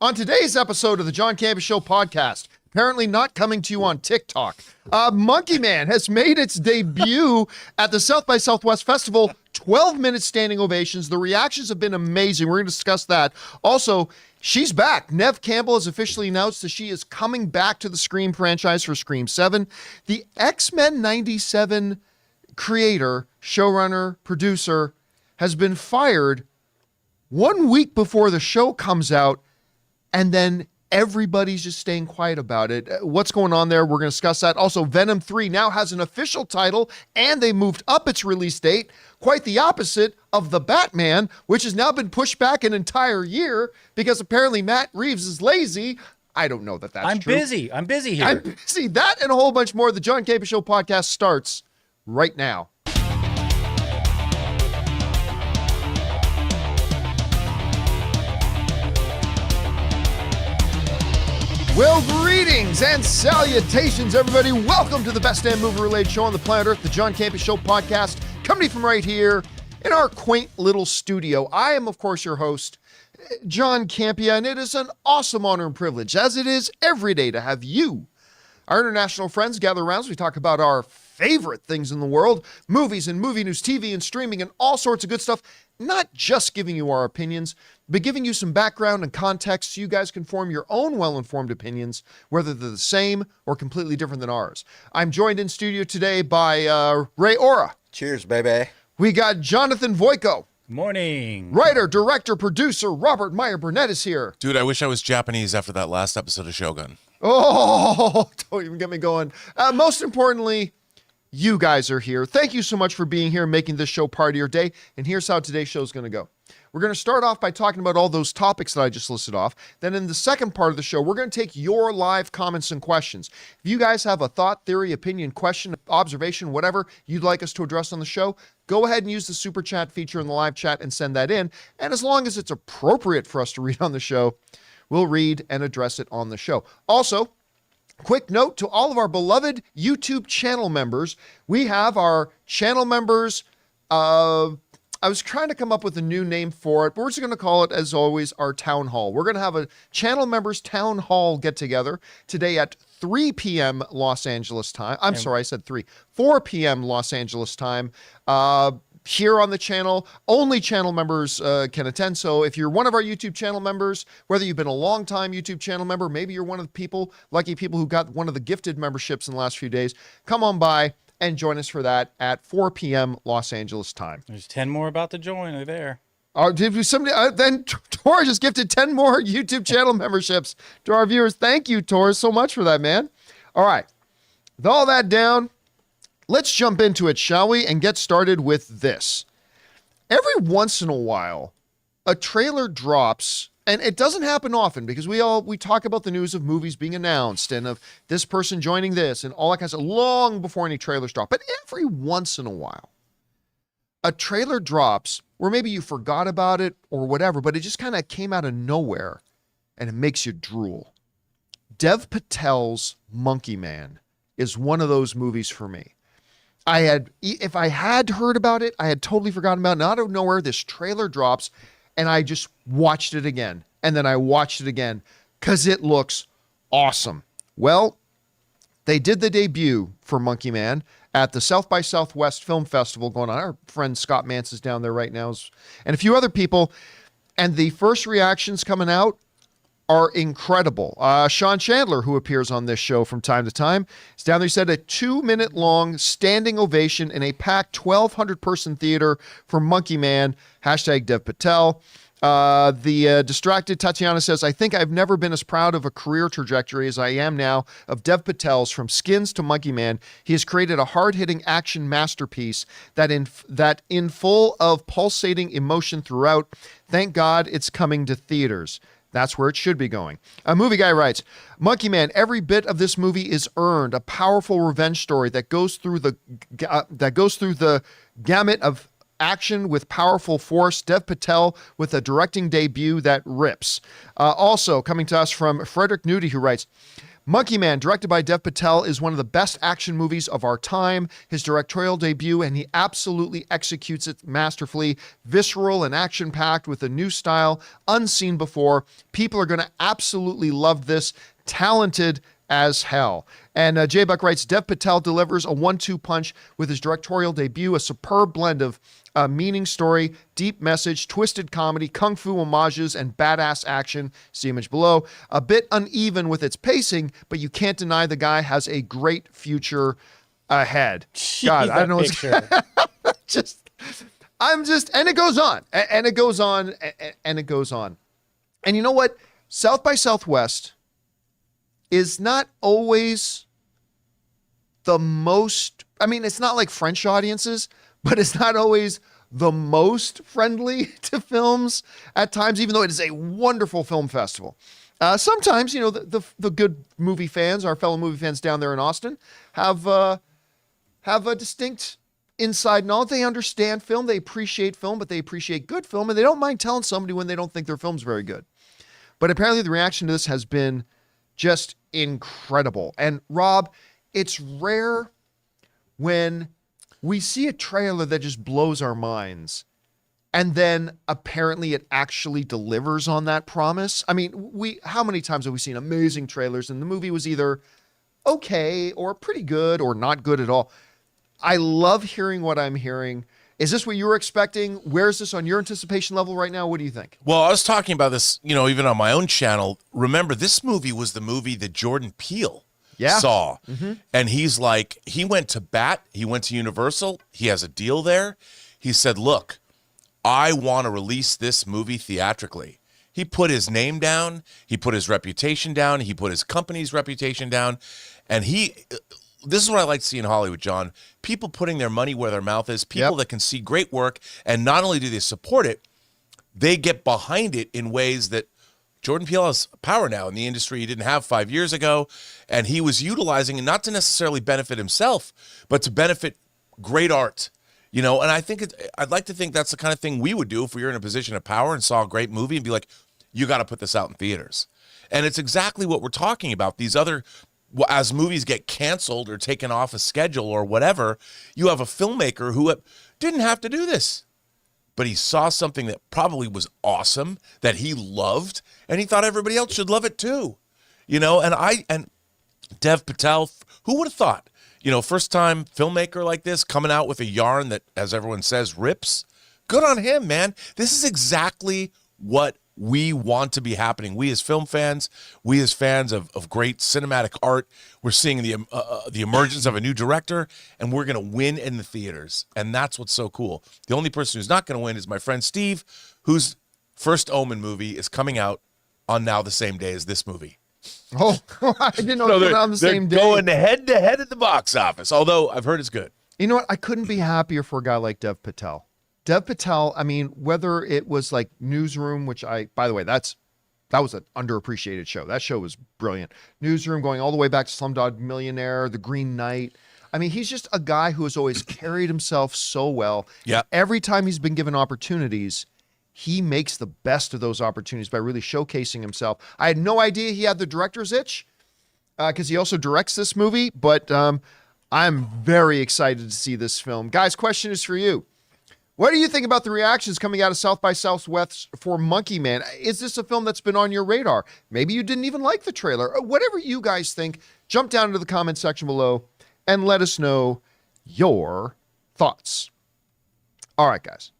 On today's episode of the John Campea Show podcast, apparently not coming to you on TikTok, Monkey Man has made its debut at the South by Southwest Festival. 12-minute standing ovations. The reactions have been amazing. We're going to discuss that. Also, she's back. Neve Campbell has officially announced that she is coming back to the Scream franchise for Scream 7. The X-Men 97 creator, showrunner, producer has been fired 1 week before the show comes out, and then everybody's just staying quiet about it. What's going on there? We're going to discuss that. Also, Venom 3 now has an official title, and they moved up its release date. Quite the opposite of The Batman, which has now been pushed back an entire year because apparently Matt Reeves is lazy. I don't know that that's true. I'm busy here. I'm busy. That and a whole bunch more. The John Campea Show podcast starts right now. Well, greetings and salutations, everybody. Welcome to the best damn movie-related show on the planet Earth, the John Campea Show podcast, coming from right here in our quaint little studio. I am, of course, your host, John Campea, and it is an awesome honor and privilege, as it is every day, to have you, our international friends, gather around as we talk about our favorite things in the world, movies and movie news, TV and streaming, and all sorts of good stuff. Not just giving you our opinions, but giving you some background and context so you guys can form your own well-informed opinions, whether they're the same or completely different than ours. I'm joined in studio today by Ray Ora. Cheers, baby. We got Jonathan Voico. Morning. Writer, director, producer Robert Meyer Burnett is here. Dude, I wish I was Japanese after that last episode of Shogun. Oh, don't even get me going. Most importantly, you guys are here. Thank you so much for being here and making this show part of your day. And here's how today's show is going to go. We're going to start off by talking about all those topics that I just listed off. Then in the second part of the show, we're going to take your live comments and questions. If you guys have a thought, theory, opinion, question, observation, whatever you'd like us to address on the show, go ahead and use the super chat feature in the live chat and send that in. And as long as it's appropriate for us to read on the show, we'll read and address it on the show. Also, quick note to all of our beloved YouTube channel members. We have our channel members. I was trying to come up with a new name for it, but we're just going to call it, as always, our town hall. We're going to have a channel members town hall get together today at 3 p.m. Los Angeles time. I'm sorry, I said 4 p.m. Los Angeles time. Here on the channel, only channel members can attend. So if you're one of our YouTube channel members, whether you've been a long time YouTube channel member, maybe you're one of the people, lucky people who got one of the gifted memberships in the last few days, come on by and join us for that at 4 p.m. Los Angeles time. There's 10 more about to join. They're there. Did somebody then Tor just gifted 10 more YouTube channel memberships to our viewers. Thank you, Tor, so much for that, man. All right. With all that down, let's jump into it, shall we? And get started with this. Every once in a while, a trailer drops, and it doesn't happen often because we talk about the news of movies being announced and of this person joining this and all that kind of stuff long before any trailers drop. But every once in a while, a trailer drops where maybe you forgot about it or whatever, but it just kind of came out of nowhere and it makes you drool. Dev Patel's Monkey Man is one of those movies for me. If I had heard about it, I had totally forgotten about it. And out of nowhere, this trailer drops, and I just watched it again. And then I watched it again because it looks awesome. Well, they did the debut for Monkey Man at the South by Southwest Film Festival going on. Our friend Scott Mance is down there right now, and a few other people. And the first reactions coming out are incredible. Sean Chandler, who appears on this show from time to time, is down there. He said a 2-minute long standing ovation in a packed 1,200-person theater for Monkey Man. # Dev Patel. The distracted Tatiana says, I think I've never been as proud of a career trajectory as I am now of Dev Patel's. From Skins to Monkey Man, he has created a hard-hitting action masterpiece that in full of pulsating emotion throughout. Thank God it's coming to theaters. That's where it should be going. A movie guy writes, Monkey Man, every bit of this movie is earned. A powerful revenge story that goes through the gamut of action with powerful force. Dev Patel with a directing debut that rips. Also coming to us from Frederick Nudie, who writes, Monkey Man, directed by Dev Patel, is one of the best action movies of our time. His directorial debut, and he absolutely executes it masterfully. Visceral and action-packed with a new style unseen before. People are going to absolutely love this. Talented as hell. And J Buck writes, Dev Patel delivers a 1-2 punch with his directorial debut, a superb blend of meaning story, deep message, twisted comedy, kung fu homages, and badass action. See image below. A bit uneven with its pacing, but you can't deny the guy has a great future ahead. God, I don't know what's and it goes on, and it goes on, and it goes on. And you know what? South by Southwest is not always the most, I mean, it's not like French audiences, but it's not always the most friendly to films at times, even though it is a wonderful film festival. Sometimes, you know, the good movie fans, our fellow movie fans down there in Austin, have a distinct inside knowledge. They understand film, they appreciate film, but they appreciate good film, and they don't mind telling somebody when they don't think their film's very good. But apparently the reaction to this has been just incredible. And Rob, it's rare when we see a trailer that just blows our minds, and then apparently it actually delivers on that promise. I mean, how many times have we seen amazing trailers and the movie was either okay or pretty good or not good at all? I love hearing what I'm hearing. Is this what you were expecting? Where's this on your anticipation level right now? What do you think? Well, I was talking about this, you know, even on my own channel. Remember, this movie was the movie that Jordan Peele saw. Mm-hmm. And he's like, he went to bat. He went to Universal. He has a deal there. He said, look, I want to release this movie theatrically. He put his name down. He put his reputation down. He put his company's reputation down. And this is what I like to see in Hollywood, John. People putting their money where their mouth is, people that can see great work, and not only do they support it, they get behind it in ways that Jordan Peele has power now in the industry he didn't have 5 years ago, and he was utilizing it not to necessarily benefit himself, but to benefit great art. You know, and I'd like to think that's the kind of thing we would do if we were in a position of power and saw a great movie and be like, you got to put this out in theaters. And it's exactly what we're talking about. These other, as movies get canceled or taken off a schedule or whatever, you have a filmmaker who didn't have to do this, but he saw something that probably was awesome, that he loved, and he thought everybody else should love it too. You know, and Dev Patel, who would have thought, you know, first time filmmaker like this coming out with a yarn that, as everyone says, rips. Good on him, man. This is exactly what we want to be happening. We as film fans, we as fans of great cinematic art, we're seeing the emergence of a new director, and we're going to win in the theaters. And that's what's so cool. The only person who's not going to win is my friend Steve, whose first Omen movie is coming out on now the same day as this movie. Oh, I didn't know it was on the same day. They're going head to head at the box office, although I've heard it's good. You know what? I couldn't be happier for a guy like Dev Patel. Dev Patel, I mean, whether it was like Newsroom, which by the way, that was an underappreciated show. That show was brilliant. Newsroom, going all the way back to Slumdog Millionaire, The Green Knight. I mean, he's just a guy who has always carried himself so well. Yeah. Every time he's been given opportunities, he makes the best of those opportunities by really showcasing himself. I had no idea he had the director's itch because he also directs this movie, but I'm very excited to see this film. Guys, question is for you. What do you think about the reactions coming out of South by Southwest for Monkey Man? Is this a film that's been on your radar? Maybe you didn't even like the trailer. Whatever you guys think, jump down into the comment section below and let us know your thoughts. All right, guys.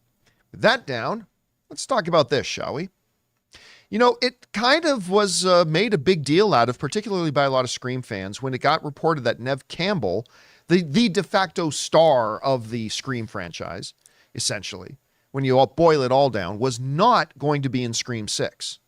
With that down, let's talk about this, shall we? You know, it kind of was made a big deal out of, particularly by a lot of Scream fans, when it got reported that Neve Campbell, the de facto star of the Scream franchise, essentially, when you all boil it all down, was not going to be in Scream 6.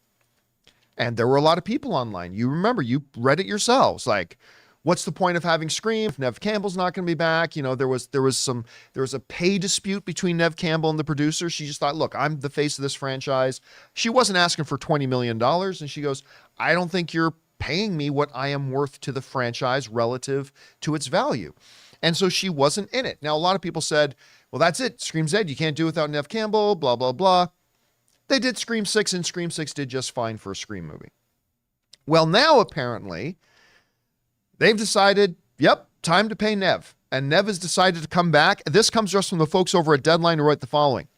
And there were a lot of people online. You remember, you read it yourselves, like, what's the point of having Scream if Neve Campbell's not going to be back? You know, there was a pay dispute between Neve Campbell and the producer. She just thought, look, I'm the face of this franchise. She wasn't asking for $20 million. And she goes, I don't think you're paying me what I am worth to the franchise relative to its value. And so she wasn't in it. Now, a lot of people said, well, that's it. Scream's dead. You can't do it without Neve Campbell, blah, blah, blah. They did Scream 6, and Scream 6 did just fine for a Scream movie. Well, now, apparently, they've decided, yep, time to pay Neve. And Neve has decided to come back. This comes just from the folks over at Deadline who write the following.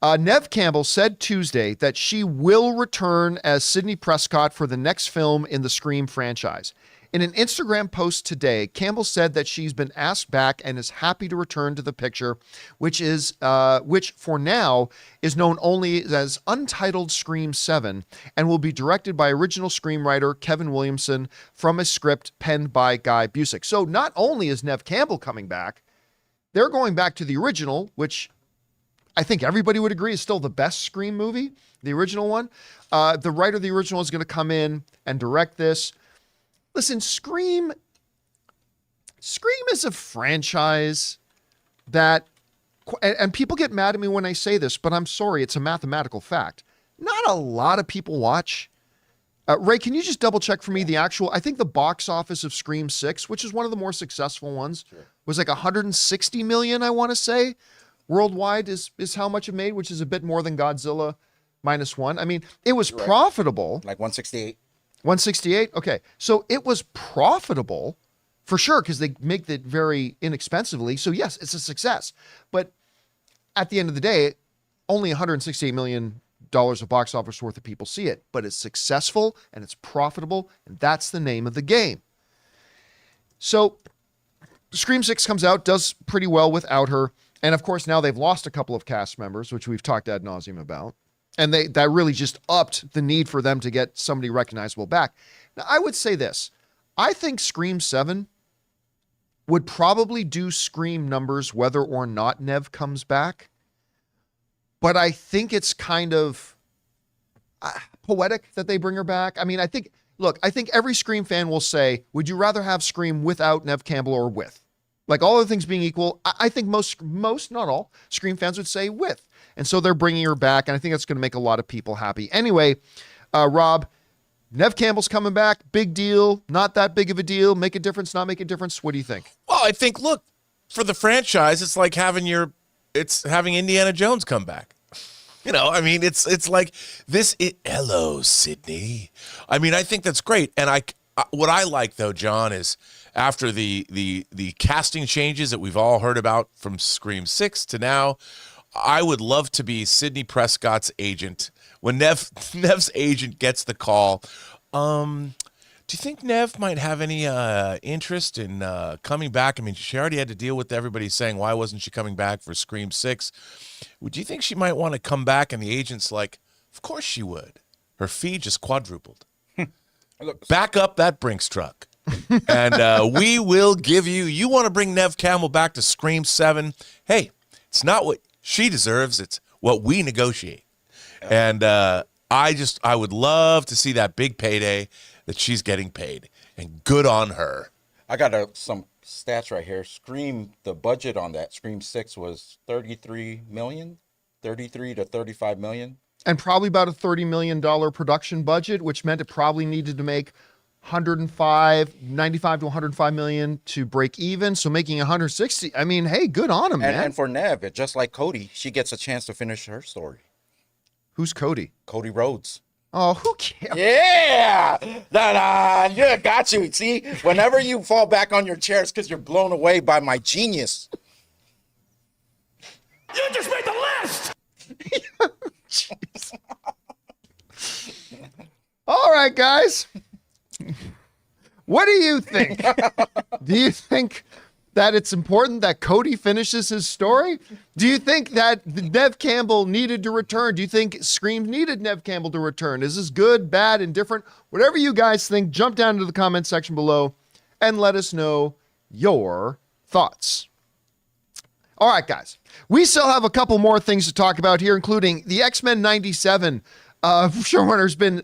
Neve Campbell said Tuesday that she will return as Sidney Prescott for the next film in the Scream franchise. In an Instagram post today, Campbell said that she's been asked back and is happy to return to the picture, which for now is known only as Untitled Scream 7 and will be directed by original screenwriter Kevin Williamson from a script penned by Guy Busick. So not only is Neve Campbell coming back, they're going back to the original, which I think everybody would agree is still the best Scream movie, the original one. The writer of the original is going to come in and direct this. Listen, Scream is a franchise that, and people get mad at me when I say this, but I'm sorry, it's a mathematical fact. Not a lot of people watch. Ray, can you just double check for me the actual, I think the box office of Scream 6, which is one of the more successful ones, was like 160 million, I want to say. Worldwide is how much it made, which is a bit more than Godzilla -1. I mean, it was profitable. Like 168. 168? Okay. So it was profitable for sure because they make it very inexpensively. So yes, it's a success. But at the end of the day, only $168 million of box office worth of people see it. But it's successful and it's profitable, and that's the name of the game. So Scream 6 comes out, does pretty well without her. And of course, now they've lost a couple of cast members, which we've talked ad nauseum about. And that really just upped the need for them to get somebody recognizable back. Now, I would say this. I think Scream 7 would probably do Scream numbers whether or not Neve comes back. But I think it's kind of poetic that they bring her back. I mean, I think every Scream fan will say, would you rather have Scream without Neve Campbell or with? Like all other things being equal, I think most, not all, Scream fans would say with. And so they're bringing her back, and I think that's going to make a lot of people happy. Anyway, Rob, Neve Campbell's coming back. Big deal. Not that big of a deal. Make a difference, not make a difference. What do you think? Well, I think, look, for the franchise, it's like having Indiana Jones come back. You know, I mean, it's like this. Hello, Sydney. I mean, I think that's great. And what I like, though, John, is after the casting changes that we've all heard about from Scream 6 to now, I would love to be Sidney Prescott's agent. When Neve's agent gets the call, do you think Neve might have any interest in coming back? I mean, she already had to deal with everybody saying, why wasn't she coming back for Scream 6? Would you think she might want to come back? And the agent's like, of course she would. Her fee just quadrupled. Back up that Brinks truck. And we will give you want to bring Neve Campbell back to Scream 7. Hey, it's not what she deserves. It's what we negotiate. And I would love to see that big payday that she's getting paid. And good on her. I got some stats right here. The budget on that, Scream 6 was 33 to 35 million. And probably about a $30 million production budget, which meant it probably needed to make 95 to 105 million to break even. So making 160, I mean, hey, good on him, man. And for Neve, just like Cody, she gets a chance to finish her story. Who's Cody? Cody Rhodes. Oh, who cares? Yeah, yeah, got you. See, whenever you fall back on your chairs because you're blown away by my genius. You just made the list. Jeez. All right, guys. What do you think? Do you think that it's important that Cody finishes his story? Do you think that Neve Campbell needed to return? Do you think Scream needed Neve Campbell to return? Is this good, bad, indifferent? Whatever you guys think, jump down into the comment section below and let us know your thoughts. All right, guys. We still have a couple more things to talk about here, including the X-Men 97 showrunner's been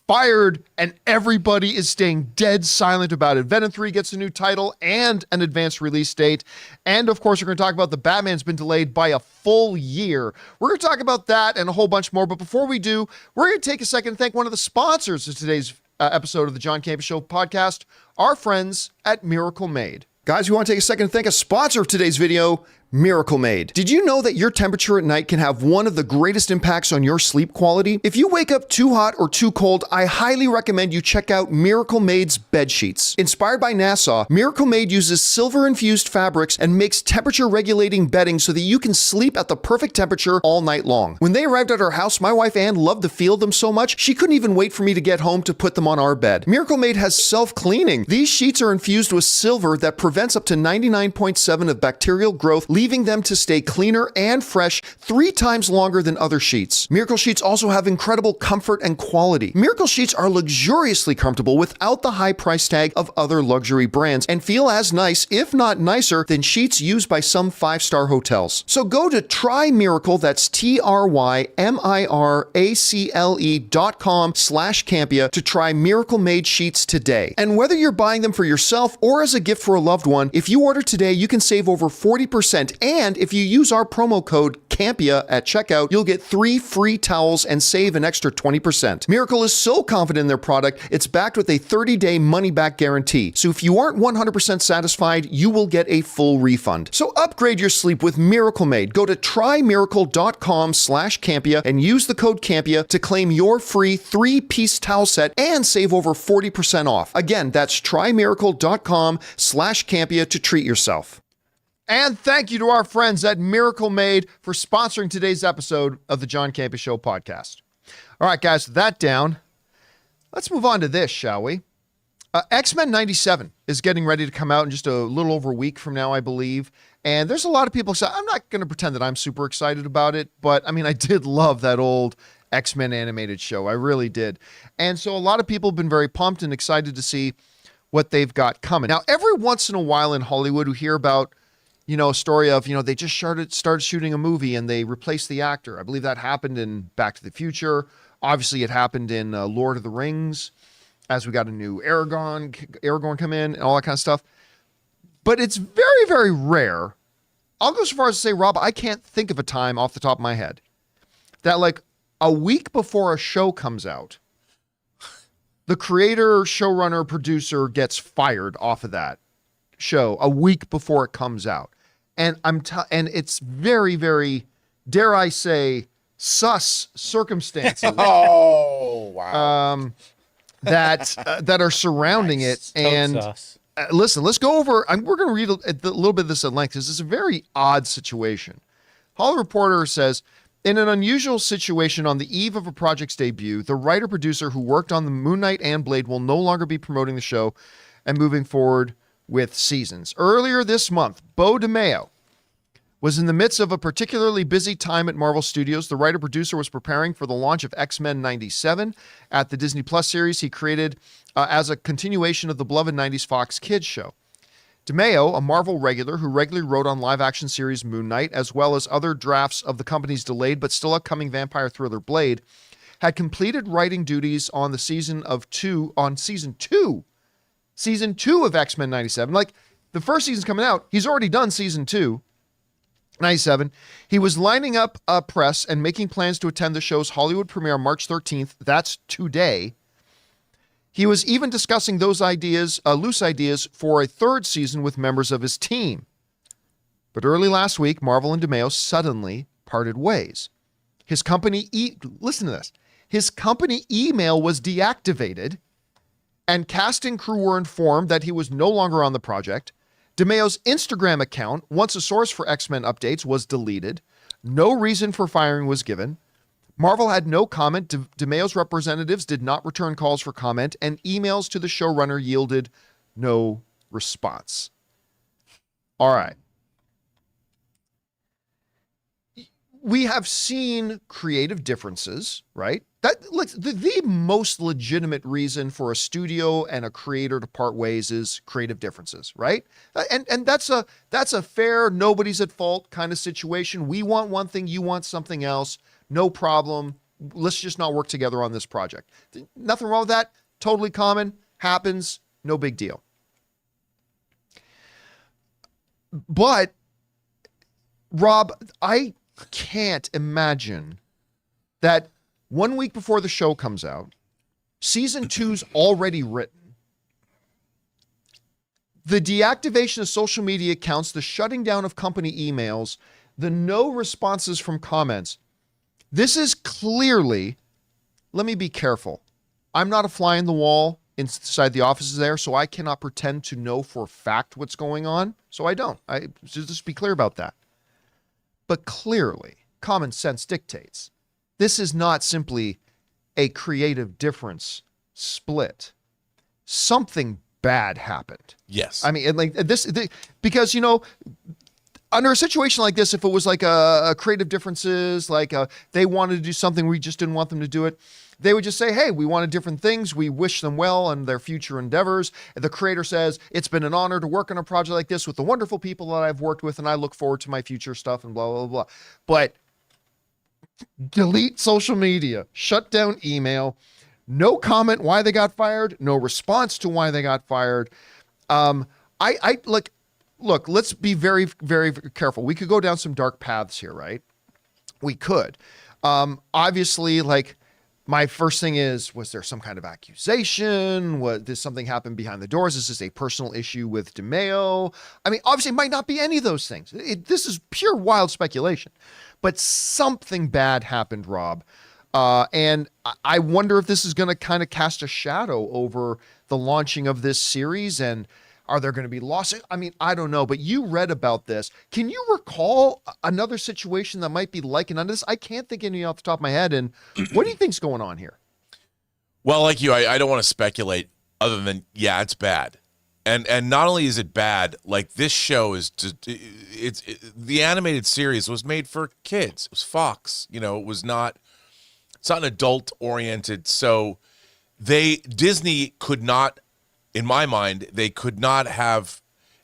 fired, and everybody is staying dead silent about it. Venom 3 gets a new title and an advanced release date. And of course, we're going to talk about the Batman's been delayed by a full year. We're going to talk about that and a whole bunch more. But before we do, we're going to take a second and thank one of the sponsors of today's episode of the John Campea Show podcast, our friends at Miracle Made. Guys, we want to take a second to thank a sponsor of today's video, Miracle Made. Did you know that your temperature at night can have one of the greatest impacts on your sleep quality? If you wake up too hot or too cold, I highly recommend you check out Miracle Made's bed sheets. Inspired by NASA, Miracle Made uses silver-infused fabrics and makes temperature-regulating bedding so that you can sleep at the perfect temperature all night long. When they arrived at our house, my wife Ann loved the feel of them so much, she couldn't even wait for me to get home to put them on our bed. Miracle Made has self-cleaning. These sheets are infused with silver that prevents up to 99.7% of bacterial growth, leaving them to stay cleaner and fresh 3 times longer than other sheets. Miracle Sheets also have incredible comfort and quality. Miracle Sheets are luxuriously comfortable without the high price tag of other luxury brands and feel as nice, if not nicer, than sheets used by some 5-star hotels. So go to TryMiracle, that's TryMiracle.com/Campea to try Miracle Made sheets today. And whether you're buying them for yourself or as a gift for a loved one, if you order today, you can save over 40%. And if you use our promo code Campea at checkout, you'll get 3 free towels and save an extra 20%. Miracle is so confident in their product, it's backed with a 30-day money-back guarantee. So if you aren't 100% satisfied, you will get a full refund. So upgrade your sleep with Miracle Made. Go to TryMiracle.com/Campea and use the code Campea to claim your free 3-piece towel set and save over 40% off. Again, that's TryMiracle.com/Campea to treat yourself. And thank you to our friends at Miracle Made for sponsoring today's episode of the John Campea Show podcast. All right, guys, with that down, let's move on to this, shall we? X-Men 97 is getting ready to come out in just a little over a week from now, I believe. And there's a lot of people excited. I'm not going to pretend that I'm super excited about it, but I mean, I did love that old X-Men animated show. I really did. And so a lot of people have been very pumped and excited to see what they've got coming. Now, every once in a while in Hollywood, we hear about a story of, they just started shooting a movie and they replaced the actor. I believe that happened in Back to the Future. Obviously, it happened in Lord of the Rings as we got a new Aragorn come in and all that kind of stuff. But it's very, very rare. I'll go so far as to say, Rob, I can't think of a time off the top of my head that like a week before a show comes out, the creator, showrunner, producer gets fired off of that show a week before it comes out. And and it's very, very, dare I say, sus circumstances. Oh, wow. That are surrounding it. And listen, let's go over. We're going to read a little bit of this at length because it's a very odd situation. Hollywood Reporter says, in an unusual situation on the eve of a project's debut, the writer-producer who worked on the Moon Knight and Blade will no longer be promoting the show and moving forward with seasons. Earlier this month, Beau DeMayo was in the midst of a particularly busy time at Marvel Studios. The writer-producer was preparing for the launch of X-Men 97 at the Disney Plus series he created as a continuation of the beloved 90s Fox Kids show. DeMayo, a Marvel regular who regularly wrote on live-action series Moon Knight, as well as other drafts of the company's delayed but still upcoming vampire thriller Blade, had completed writing duties on the season 2 of X-Men 97. Like, the first season's coming out. He's already done season 2, 97. He was lining up a press and making plans to attend the show's Hollywood premiere March 13th. That's today. He was even discussing those ideas, loose ideas, for a 3rd season with members of his team. But early last week, Marvel and DeMayo suddenly parted ways. His company, listen to this, his company email was deactivated, and cast and crew were informed that he was no longer on the project. DeMayo's Instagram account, once a source for X-Men updates, was deleted. No reason for firing was given. Marvel had no comment. DeMayo's representatives did not return calls for comment, and emails to the showrunner yielded no response. All right. We have seen creative differences, right? That like the most legitimate reason for a studio and a creator to part ways is creative differences, right? And that's a fair, nobody's at fault kind of situation. We want one thing, you want something else. No problem. Let's just not work together on this project. Nothing wrong with that. Totally common. Happens. No big deal. But Rob, I can't imagine that 1 week before the show comes out, season 2's already written. The deactivation of social media accounts, the shutting down of company emails, the no responses from comments. This is clearly, let me be careful. I'm not a fly in the wall inside the offices there, so I cannot pretend to know for a fact what's going on. So I don't. Just be clear about that. But clearly, common sense dictates. This is not simply a creative difference split. Something bad happened. Yes. I mean, and like this, because, you know, under a situation like this, if it was like a creative differences, like they wanted to do something, we just didn't want them to do it, they would just say, hey, we wanted different things. We wish them well on their future endeavors. The creator says, it's been an honor to work on a project like this with the wonderful people that I've worked with, and I look forward to my future stuff and blah, blah, blah. But delete social media, shut down email, no comment why they got fired, no response to why they got fired. Look, let's be very, very careful. We could go down some dark paths here, right? We could. Obviously, like, my first thing is, was there some kind of accusation? Did something happen behind the doors? Is this a personal issue with DeMeo? I mean, obviously, it might not be any of those things. This is pure wild speculation. But something bad happened, Rob. And I wonder if this is going to kind of cast a shadow over the launching of this series, and are there going to be lawsuits? I mean, I don't know, but you read about this. Can you recall another situation that might be likened on this? I can't think of any off the top of my head. And what do you think's going on here? Well, like you, I don't want to speculate other than, yeah, it's bad. And not only is it bad, like this show is just, the animated series was made for kids. It was Fox, you know, it's not an adult oriented. So Disney could not, in my mind, they could not have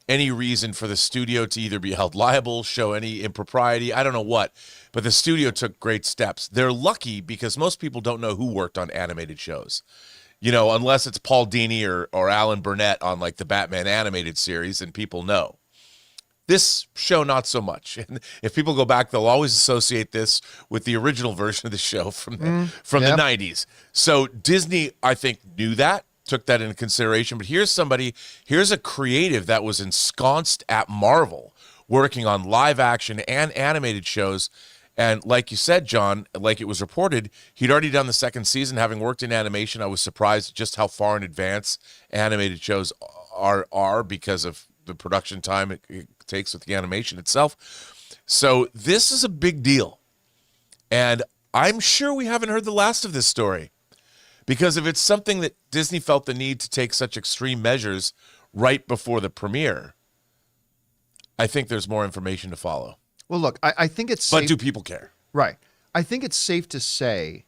any reason for the studio to either be held liable, show any impropriety, I don't know what, but the studio took great steps. They're lucky because most people don't know who worked on animated shows, you know, unless it's Paul Dini or Alan Burnett on like the Batman animated series, and people know. This show, not so much. And if people go back, they'll always associate this with the original version of the show from the 90s. So Disney, I think, knew that, took that into consideration. But here's a creative that was ensconced at Marvel, working on live action and animated shows. And like you said, John, like it was reported, he'd already done the second season, having worked in animation. I was surprised just how far in advance animated shows are because of the production time it takes with the animation itself. So this is a big deal. And I'm sure we haven't heard the last of this story. Because if it's something that Disney felt the need to take such extreme measures right before the premiere, I think there's more information to follow. Well, look, I think it's safe. But do people care? Right. I think it's safe to say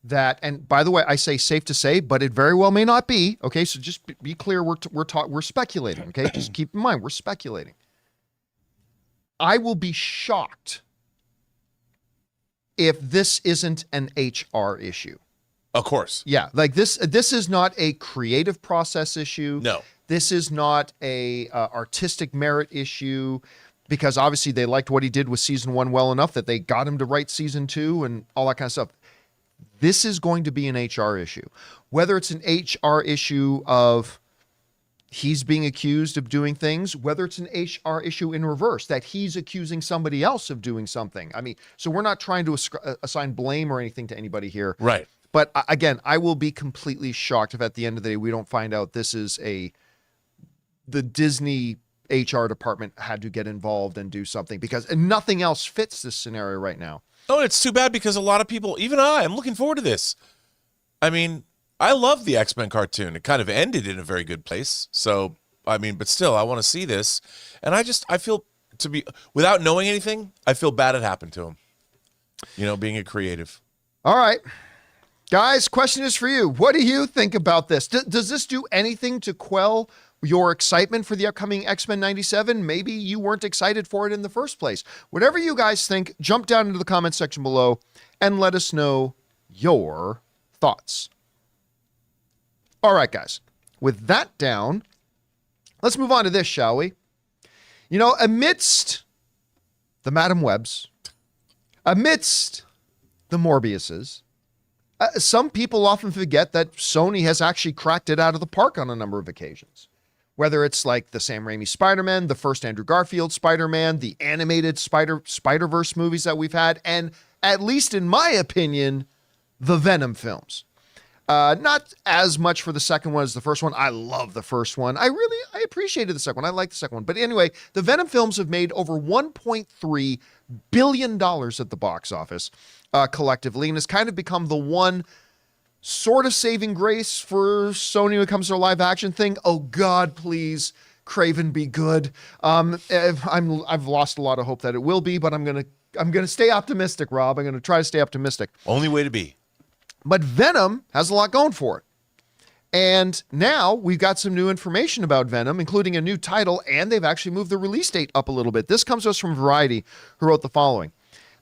that, and by the way, I say safe to say, but it very well may not be. Okay, so just be clear. We're speculating. Okay, just keep in mind we're speculating. I will be shocked if this isn't an HR issue. Of course. Yeah, like this is not a creative process issue. No. This is not a artistic merit issue, because obviously they liked what he did with season 1 well enough that they got him to write season 2 and all that kind of stuff. This is going to be an HR issue. Whether it's an HR issue of he's being accused of doing things, whether it's an HR issue in reverse, that he's accusing somebody else of doing something. I mean, so we're not trying to assign blame or anything to anybody here. Right. But again, I will be completely shocked if at the end of the day we don't find out this is the Disney HR department had to get involved and do something, because nothing else fits this scenario right now. Oh, it's too bad, because a lot of people, even I'm looking forward to this. I mean, I love the X-Men cartoon. It kind of ended in a very good place. So, I mean, but still, I want to see this. And I feel, without knowing anything, I feel bad it happened to him. You know, being a creative. All right. Guys, question is for you. What do you think about this? Does this do anything to quell your excitement for the upcoming X-Men 97? Maybe you weren't excited for it in the first place. Whatever you guys think, jump down into the comment section below and let us know your thoughts. All right, guys. With that down, let's move on to this, shall we? You know, amidst the Madam Webs, amidst the Morbiuses, some people often forget that Sony has actually cracked it out of the park on a number of occasions. Whether it's like the Sam Raimi Spider-Man, the first Andrew Garfield Spider-Man, the animated Spider-Verse movies that we've had, and at least in my opinion, the Venom films. Not as much for the second one as the first one. I love the first one. I appreciated the second one. I like the second one. But anyway, the Venom films have made over $1.3 billion at the box office collectively, and has kind of become the one sort of saving grace for Sony when it comes to their live action thing. Oh God, please, Craven be good. I've lost a lot of hope that it will be, but I'm gonna stay optimistic, Rob. I'm gonna try to stay optimistic. Only way to be. But Venom has a lot going for it. And now we've got some new information about Venom, including a new title, and they've actually moved the release date up a little bit. This comes to us from Variety, who wrote the following.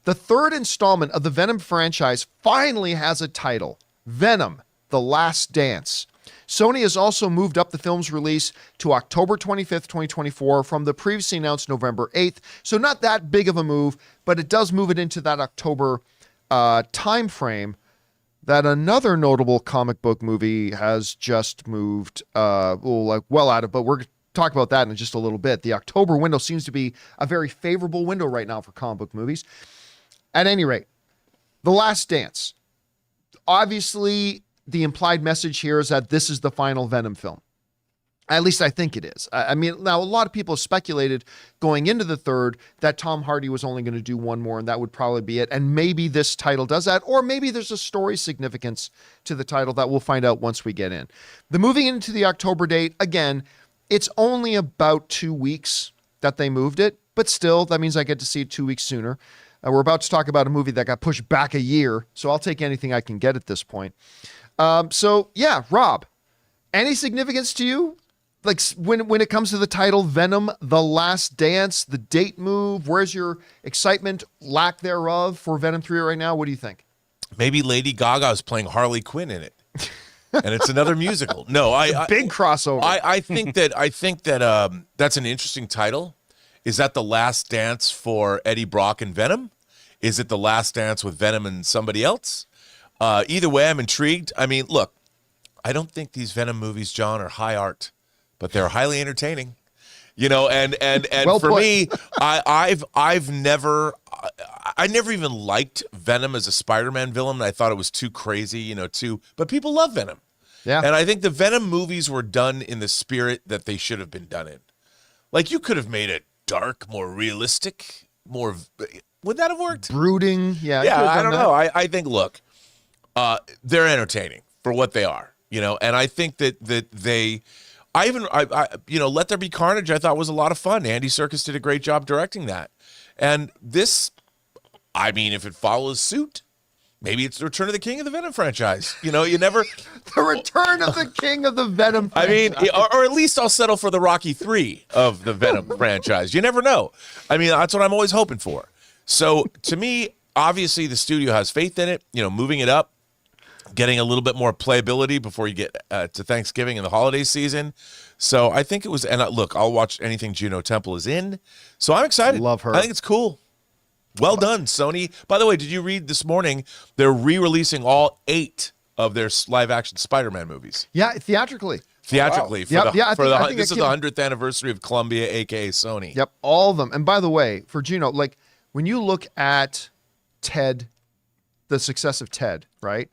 The third installment of the Venom franchise finally has a title, Venom: The Last Dance. Sony has also moved up the film's release to October 25th, 2024 from the previously announced November 8th. So not that big of a move, but it does move it into that October time frame that another notable comic book movie has just moved well out of, but we're going to talk about that in just a little bit. The October window seems to be a very favorable window right now for comic book movies. At any rate, The Last Dance. Obviously, the implied message here is that this is the final Venom film. At least I think it is. I mean, now a lot of people have speculated going into the third that Tom Hardy was only going to do one more and that would probably be it. And maybe this title does that, or maybe there's a story significance to the title that we'll find out once we get in. The moving into the October date, again, it's only about 2 weeks that they moved it, but still, that means I get to see it 2 weeks sooner. We're about to talk about a movie that got pushed back a year, so I'll take anything I can get at this point. So yeah, Rob, any significance to you? Like when it comes to the title, Venom: The Last Dance, the date move, where's your excitement, lack thereof, for Venom 3 right now? What do you think? Maybe Lady Gaga is playing Harley Quinn in it, and it's another musical. No, big crossover. I think that that's an interesting title. Is that the last dance for Eddie Brock and Venom? Is it the last dance with Venom and somebody else? Either way, I'm intrigued. I mean, look, I don't think these Venom movies, John, are high art, but they're highly entertaining. You know, and well for put. me, I never even liked Venom as a Spider-Man villain. I thought it was too crazy, but people love Venom. Yeah. And I think the Venom movies were done in the spirit that they should have been done in. Like, you could have made it dark, more realistic, more. Would that have worked? Brooding. Yeah. I don't know. I think, look, they're entertaining for what they are, and I think that they. I Let There Be Carnage, I thought was a lot of fun. Andy Serkis did a great job directing that. And this, I mean, if it follows suit, maybe it's the Return of the King of the Venom franchise. You never. The Return of the King of the Venom franchise. I mean, or at least I'll settle for the Rocky 3 of the Venom franchise. You never know. I mean, that's what I'm always hoping for. So to me, obviously the studio has faith in it, moving it up, getting a little bit more playability before you get to Thanksgiving and the holiday season. So I think it was, and look, I'll watch anything Juno Temple is in. So I'm excited. Love her. I think it's cool. Well done, Sony. By the way, did you read this morning, they're re-releasing all 8 of their live-action Spider-Man movies? Yeah, theatrically. Theatrically. Wow. This is the 100th anniversary of Columbia, a.k.a. Sony. Yep, all of them. And by the way, for Juno, like, when you look at Ted, the success of Ted, right?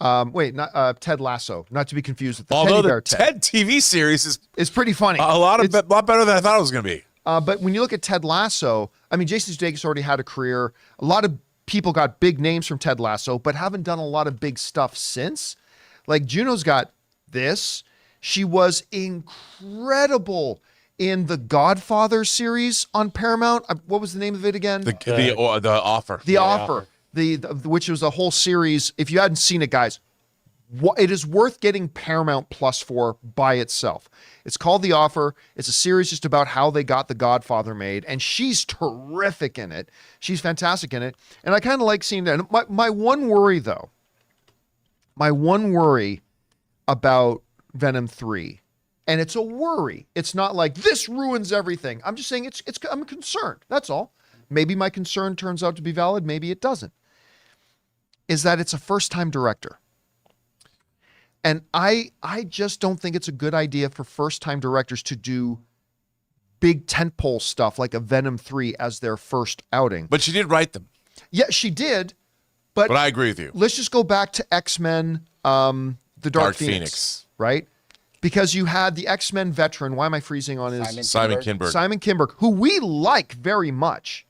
Not Ted Lasso, not to be confused with the Although Teddy the Bear Ted TV series is pretty funny. a lot better than I thought it was going to be. But when you look at Ted Lasso, I mean, Jason Sudeikis already had a career. A lot of people got big names from Ted Lasso, but haven't done a lot of big stuff since. Like, Juno's got this. She was incredible in the Godfather series on Paramount. What was the name of it again? The Offer. The Offer. Which was a whole series. If you hadn't seen it, guys, it is worth getting Paramount Plus for by itself. It's called The Offer. It's a series just about how they got The Godfather made, and she's terrific in it. She's fantastic in it, and I kind of like seeing that. And my one worry, though, about Venom 3, and it's a worry. It's not like this ruins everything. I'm just saying I'm concerned. That's all. Maybe my concern turns out to be valid. Maybe it doesn't. Is that it's a first-time director. And I just don't think it's a good idea for first-time directors to do big tentpole stuff like a Venom 3 as their first outing. But she did write them. Yeah, she did. But I agree with you. Let's just go back to X-Men, the Dark Phoenix, right? Because you had the X-Men veteran. Why am I freezing on his? Simon Kinberg. Simon Kinberg, who we like very much,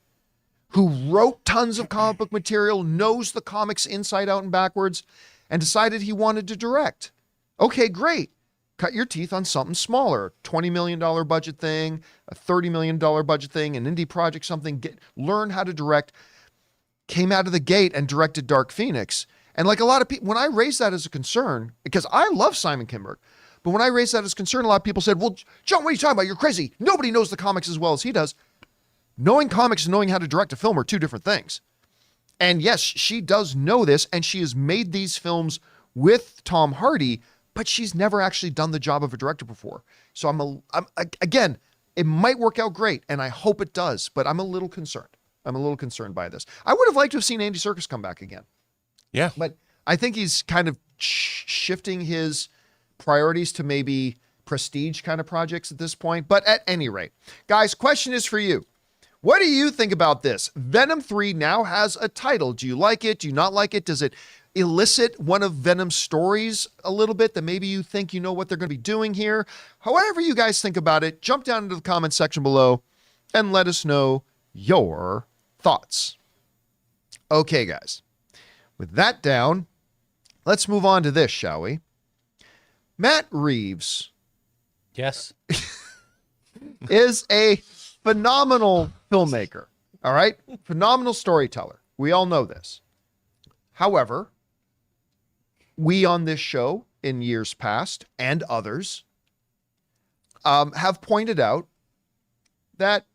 who wrote tons of comic book material, knows the comics inside out and backwards, and decided he wanted to direct. Okay, great. Cut your teeth on something smaller. $20 million budget thing, a $30 million budget thing, an indie project, something. Learn how to direct. Came out of the gate and directed Dark Phoenix. And like a lot of people, when I raised that as a concern, because I love Simon Kinberg, but when I raised that as a concern, a lot of people said, well, John, what are you talking about? You're crazy. Nobody knows the comics as well as he does. Knowing comics and knowing how to direct a film are two different things. And yes, she does know this, and she has made these films with Tom Hardy, but she's never actually done the job of a director before. So again, it might work out great, and I hope it does, but I'm a little concerned. I'm a little concerned by this. I would have liked to have seen Andy Serkis come back again. Yeah. But I think he's kind of shifting his priorities to maybe prestige kind of projects at this point. But at any rate, guys, question is for you. What do you think about this? Venom 3 now has a title. Do you like it? Do you not like it? Does it elicit one of Venom's stories a little bit that maybe you think you know what they're going to be doing here? However you guys think about it, jump down into the comment section below and let us know your thoughts. Okay, guys. With that down, let's move on to this, shall we? Matt Reeves Yes. is a phenomenal filmmaker, all right? Phenomenal storyteller. We all know this. However, we on this show in years past and others have pointed out that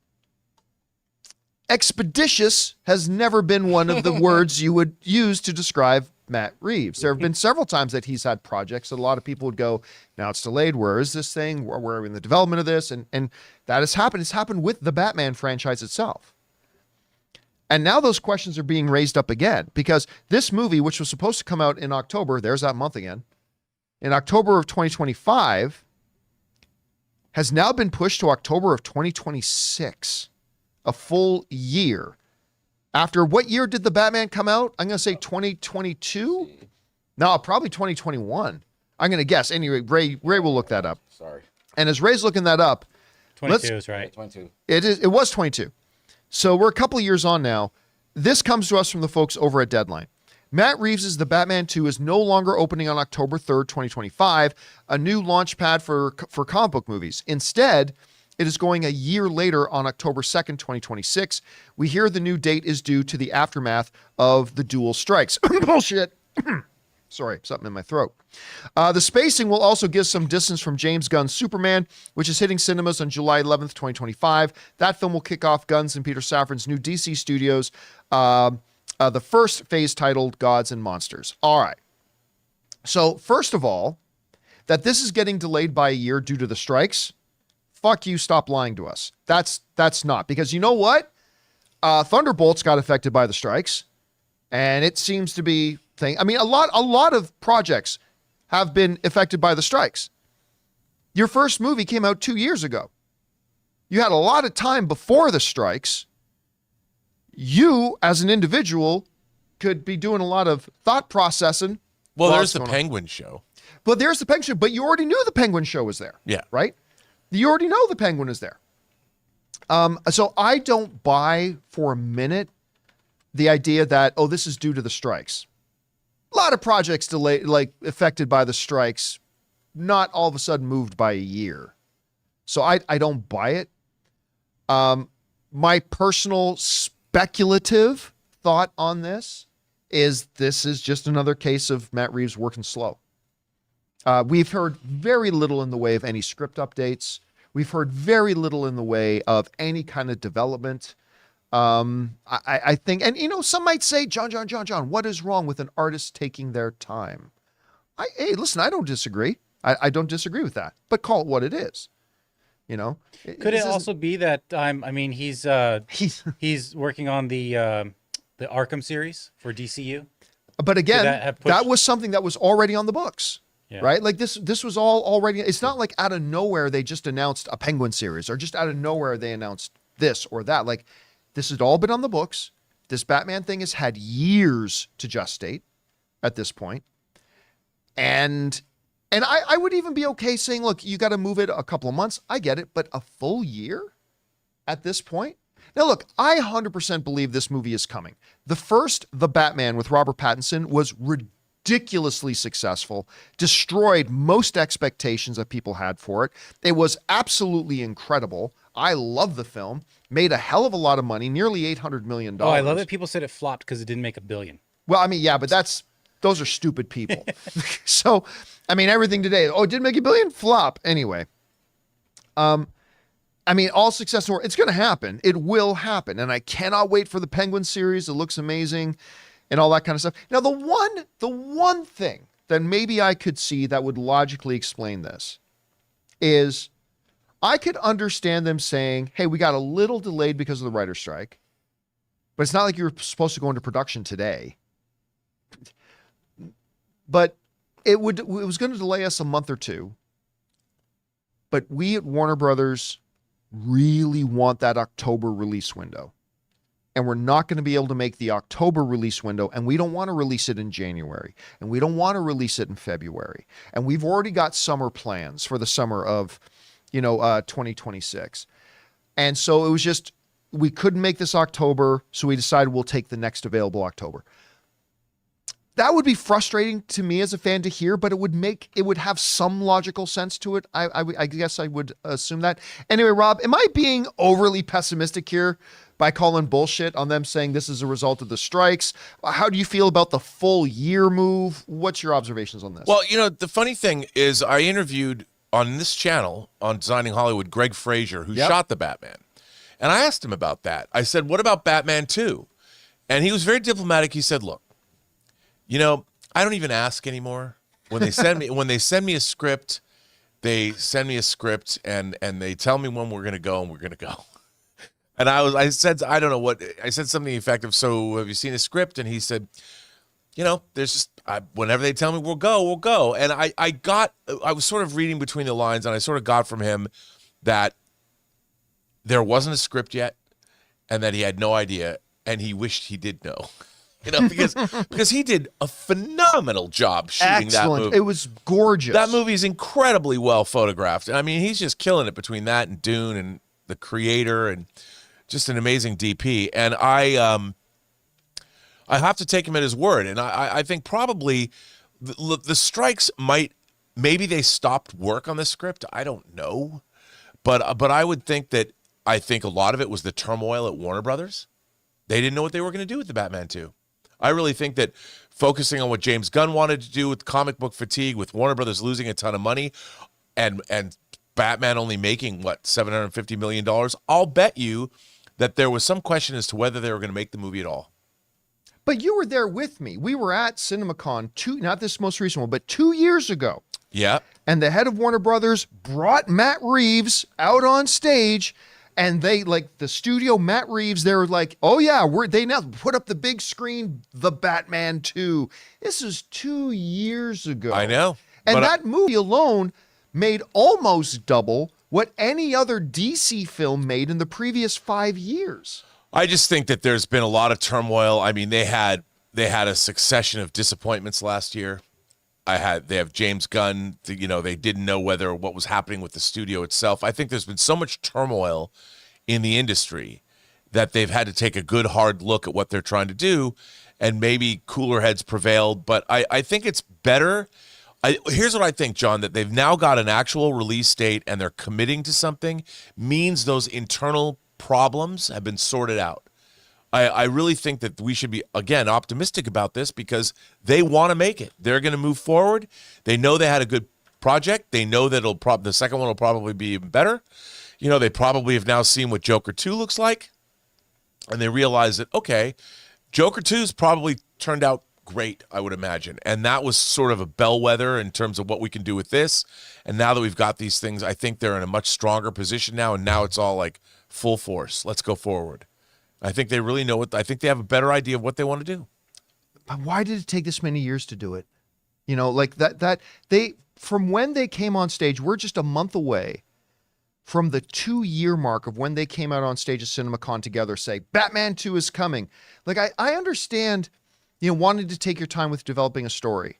expeditious has never been one of the words you would use to describe Matt Reeves. There have been several times that he's had projects that a lot of people would go, now it's delayed. Where is this thing? Where are we in the development of this? And that has happened. It's happened with the Batman franchise itself. And now those questions are being raised up again because this movie, which was supposed to come out in October, there's that month again, in October of 2025, has now been pushed to October of 2026, a full year. After what year did the Batman come out? I'm going to say 2022? No, probably 2021. I'm going to guess. Anyway, Ray will look that up. Sorry. And as Ray's looking that up, 22 is right. 22. it was 22. So we're a couple of years on now. This comes to us from the folks over at Deadline. Matt Reeves' The Batman 2 is no longer opening on October 3rd, 2025, a new launch pad for comic book movies. Instead, it is going a year later on October 2nd, 2026. We hear the new date is due to the aftermath of the dual strikes. Bullshit. Sorry, something in my throat. The spacing will also give some distance from James Gunn's Superman, which is hitting cinemas on July 11th, 2025. That film will kick off Gunn's and Peter Safran's new DC Studios, the first phase titled Gods and Monsters. All right. So, first of all, that this is getting delayed by a year due to the strikes, fuck you, stop lying to us. That's not. Because you know what? Thunderbolts got affected by the strikes, and it seems to be a lot of projects have been affected by the strikes. Your first movie came out 2 years ago. You had a lot of time before the strikes. You, as an individual, could be doing a lot of thought processing. Well, there's the Penguin show. But there's the Penguin show. But you already knew the Penguin show was there. Yeah. Right? You already know the Penguin is there. So I don't buy for a minute the idea that, oh, this is due to the strikes. A lot of projects delayed, affected by the strikes, not all of a sudden moved by a year. So I don't buy it. My personal speculative thought on this is just another case of Matt Reeves working slow. We've heard very little in the way of any script updates. We've heard very little in the way of any kind of development. I think, and some might say, John, what is wrong with an artist taking their time? Hey, listen, I don't disagree. I don't disagree with that, but call it what it is. Could it also be that he's working on the Arkham series for DCU? But again, that was something that was already on the books. right? Like this was all already. It's not like out of nowhere they just announced a Penguin series, or just out of nowhere they announced this or that. Like this had all been on the books. This Batman thing has had years to gestate at this point. And I would even be okay saying, look, you got to move it a couple of months. I get it, but a full year at this point? Now, look, I 100% believe this movie is coming. The first, The Batman with Robert Pattinson, was ridiculously successful, destroyed most expectations that people had for it. It was absolutely incredible. I love the film. Made a hell of a lot of money, nearly $800 million. Oh, I love it. People said it flopped because it didn't make $1 billion. Well, I mean, yeah, but those are stupid people. So, I mean, everything today, it didn't make $1 billion? Flop. Anyway. I mean, all success, it's going to happen. It will happen. And I cannot wait for the Penguin series. It looks amazing and all that kind of stuff. Now, the one thing that maybe I could see that would logically explain this is I could understand them saying, hey, we got a little delayed because of the writer's strike, but it's not like you were supposed to go into production today. But it was going to delay us a month or two. But we at Warner Brothers really want that October release window. And we're not going to be able to make the October release window, and we don't want to release it in January, and we don't want to release it in February. And we've already got summer plans for the summer of, 2026. And so it was just, we couldn't make this October, so we decided we'll take the next available October. That would be frustrating to me as a fan to hear, but it would have some logical sense to it. I guess I would assume that. Anyway, Rob, am I being overly pessimistic here by calling bullshit on them saying this is a result of the strikes? How do you feel about the full year move? What's your observations on this? Well, the funny thing is I interviewed on this channel on Designing Hollywood, Greg Fraser, who shot the Batman. And I asked him about that. I said, what about Batman 2? And he was very diplomatic. He said, look, I don't even ask anymore. When they send me a script, they send me a script and they tell me when we're going to go, and we're going to go. And I said, I don't know what, I said something effective. So have you seen a script? And he said, there's just, whenever they tell me we'll go. And I was sort of reading between the lines, and I sort of got from him that there wasn't a script yet and that he had no idea, and he wished he did know. Because he did a phenomenal job shooting that movie. It was gorgeous. That movie is incredibly well photographed. I mean, he's just killing it between that and Dune and The Creator, and just an amazing DP. And I have to take him at his word. And I think probably the strikes maybe they stopped work on the script. I don't know. But I would think that a lot of it was the turmoil at Warner Brothers. They didn't know what they were going to do with the Batman 2. I really think that focusing on what James Gunn wanted to do with comic book fatigue, with Warner Brothers losing a ton of money, and Batman only making, $750 million, I'll bet you that there was some question as to whether they were going to make the movie at all. But you were there with me. We were at CinemaCon, not this most recent one, but 2 years ago. Yeah. And the head of Warner Brothers brought Matt Reeves out on stage. And they, the studio, Matt Reeves, they were like, oh yeah, they now put up the big screen, The Batman 2. This is 2 years ago. I know. And that movie alone made almost double what any other DC film made in the previous 5 years. I just think that there's been a lot of turmoil. I mean, they had a succession of disappointments last year. They have James Gunn. They didn't know what was happening with the studio itself. I think there's been so much turmoil in the industry that they've had to take a good hard look at what they're trying to do, and maybe cooler heads prevailed. But I think it's better. Here's what I think, John, that they've now got an actual release date and they're committing to something means those internal problems have been sorted out. I really think that we should be, again, optimistic about this because they want to make it. They're going to move forward. They know they had a good project. They know that the second one will probably be even better. They probably have now seen what Joker 2 looks like, and they realize that, okay, Joker 2's probably turned out great, I would imagine. And that was sort of a bellwether in terms of what we can do with this. And now that we've got these things, I think they're in a much stronger position now, and now it's all like full force. Let's go forward. I think they really know I think they have a better idea of what they want to do. But why did it take this many years to do it? You know, like that they, from when they came on stage, we're just a month away from the 2-year mark of when they came out on stage at CinemaCon together, say, Batman 2 is coming. Like, I understand, you know, wanting to take your time with developing a story,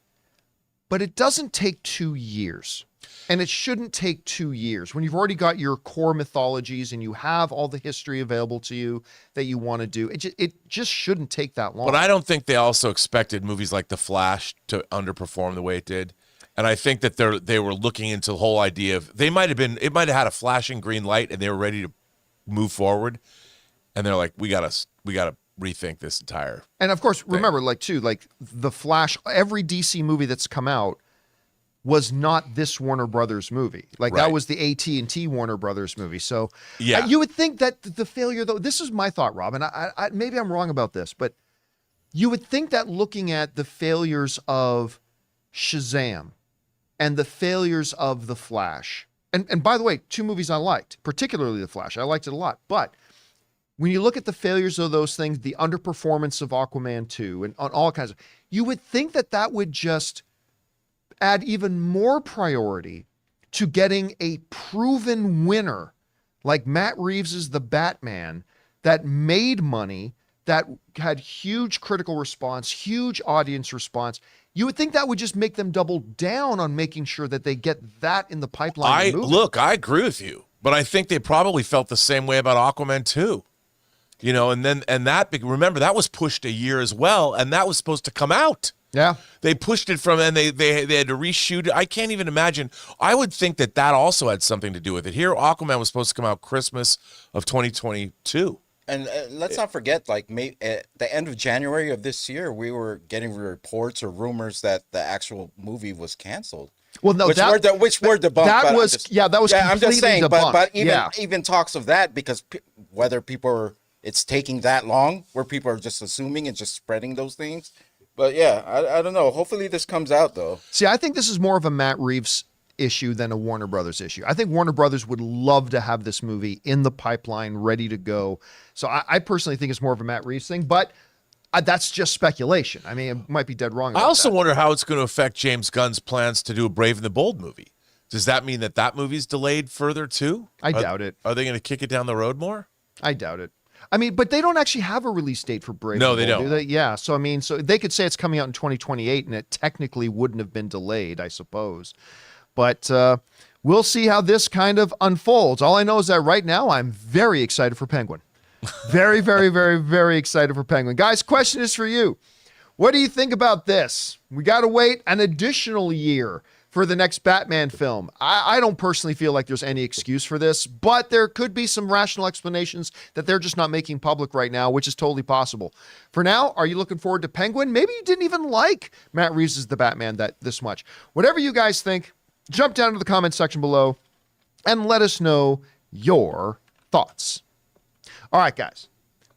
but it doesn't take 2 years. And it shouldn't take 2 years when you've already got your core mythologies and you have all the history available to you that you want to do. It just shouldn't take that long. But I don't think they also expected movies like The Flash to underperform the way it did. And I think that they were looking into the whole idea of, it might have had a flashing green light and they were ready to move forward. And they're like, we gotta rethink this entire. And of course, thing. remember, like The Flash, every DC movie that's come out was not this Warner Brothers movie. Like Right. that was the AT&T Warner Brothers movie. So Yeah. you would think that the failure, though, this is my thought, Rob, and I maybe I'm wrong about this, but you would think that looking at the failures of Shazam and the failures of The Flash, and by the way, 2 movies I liked, particularly The Flash. I liked it a lot. But when you look at the failures of those things, the underperformance of Aquaman 2 and on all kinds of, you would think that that would just add even more priority to getting a proven winner like Matt Reeves' The Batman that made money, that had huge critical response, huge audience response. You would think that would just make them double down on making sure that they get that in the pipeline. I agree with you, but I think they probably felt the same way about Aquaman 2. You know, remember that was pushed a year as well, and that was supposed to come out. Yeah. They pushed it from, and they had to reshoot it. I can't even imagine. I would think that also had something to do with it. Here, Aquaman was supposed to come out Christmas of 2022. And let's not forget, like, at the end of January of this year, we were getting reports or rumors that the actual movie was canceled. Well, no, which were debunked. That was completely I'm just saying, debunked. but even talks of that, because whether it's taking that long, where people are just assuming and just spreading those things. But yeah, I don't know. Hopefully this comes out, though. See, I think this is more of a Matt Reeves issue than a Warner Brothers issue. I think Warner Brothers would love to have this movie in the pipeline, ready to go. So I personally think it's more of a Matt Reeves thing, but that's just speculation. I mean, it might be dead wrong. I also wonder how it's going to affect James Gunn's plans to do a Brave and the Bold movie. Does that mean that movie's delayed further too? I doubt it. Are they going to kick it down the road more? I doubt it. I mean, but they don't actually have a release date for Brave. No, and they Bold, don't. do they? Yeah. So, I mean, so they could say it's coming out in 2028 and it technically wouldn't have been delayed, I suppose. But we'll see how this kind of unfolds. All I know is that right now I'm very excited for Penguin. Very, very, very, very excited for Penguin. Guys, question is for you. What do you think about this? We got to wait an additional year for the next Batman film. I don't personally feel like there's any excuse for this, but there could be some rational explanations that they're just not making public right now, which is totally possible. For now, are you looking forward to Penguin? Maybe you didn't even like Matt Reeves' The Batman this much. Whatever you guys think, jump down to the comment section below and let us know your thoughts. All right, guys,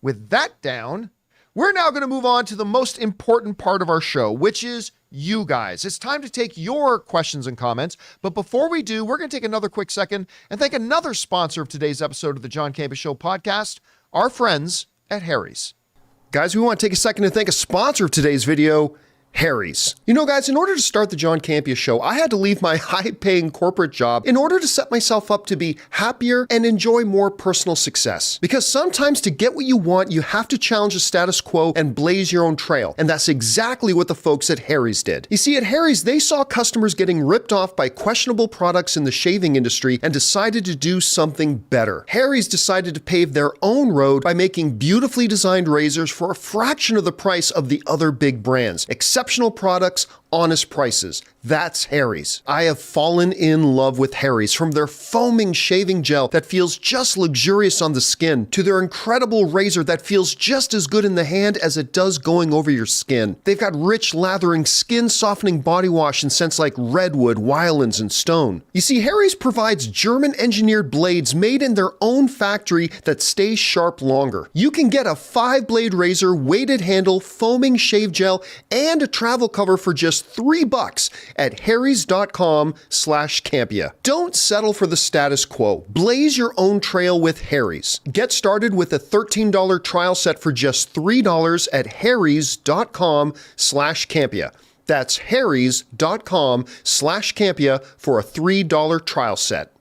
with that down, we're now going to move on to the most important part of our show, which is you guys. It's time to take your questions and comments. But before we do, we're going to take another quick second and thank another sponsor of today's episode of the John Campea Show podcast, our friends at Harry's. Guys, we want to take a second to thank a sponsor of today's video, Harry's. You know, guys, in order to start the John Campea Show, I had to leave my high-paying corporate job in order to set myself up to be happier and enjoy more personal success. Because sometimes to get what you want, you have to challenge the status quo and blaze your own trail. And that's exactly what the folks at Harry's did. You see, at Harry's, they saw customers getting ripped off by questionable products in the shaving industry and decided to do something better. Harry's decided to pave their own road by making beautifully designed razors for a fraction of the price of the other big brands. Exceptional products, honest prices. That's Harry's. I have fallen in love with Harry's, from their foaming shaving gel that feels just luxurious on the skin, to their incredible razor that feels just as good in the hand as it does going over your skin. They've got rich, lathering, skin-softening body wash in scents like redwood, wildlands, and stone. You see, Harry's provides German-engineered blades made in their own factory that stay sharp longer. You can get a 5-blade razor, weighted handle, foaming shave gel, and a travel cover for just $3 at harrys.com/Campea. Don't settle for the status quo. Blaze your own trail with Harry's. Get started with a $13 trial set for just $3 at harrys.com/Campea. That's harrys.com/Campea for a $3 trial set.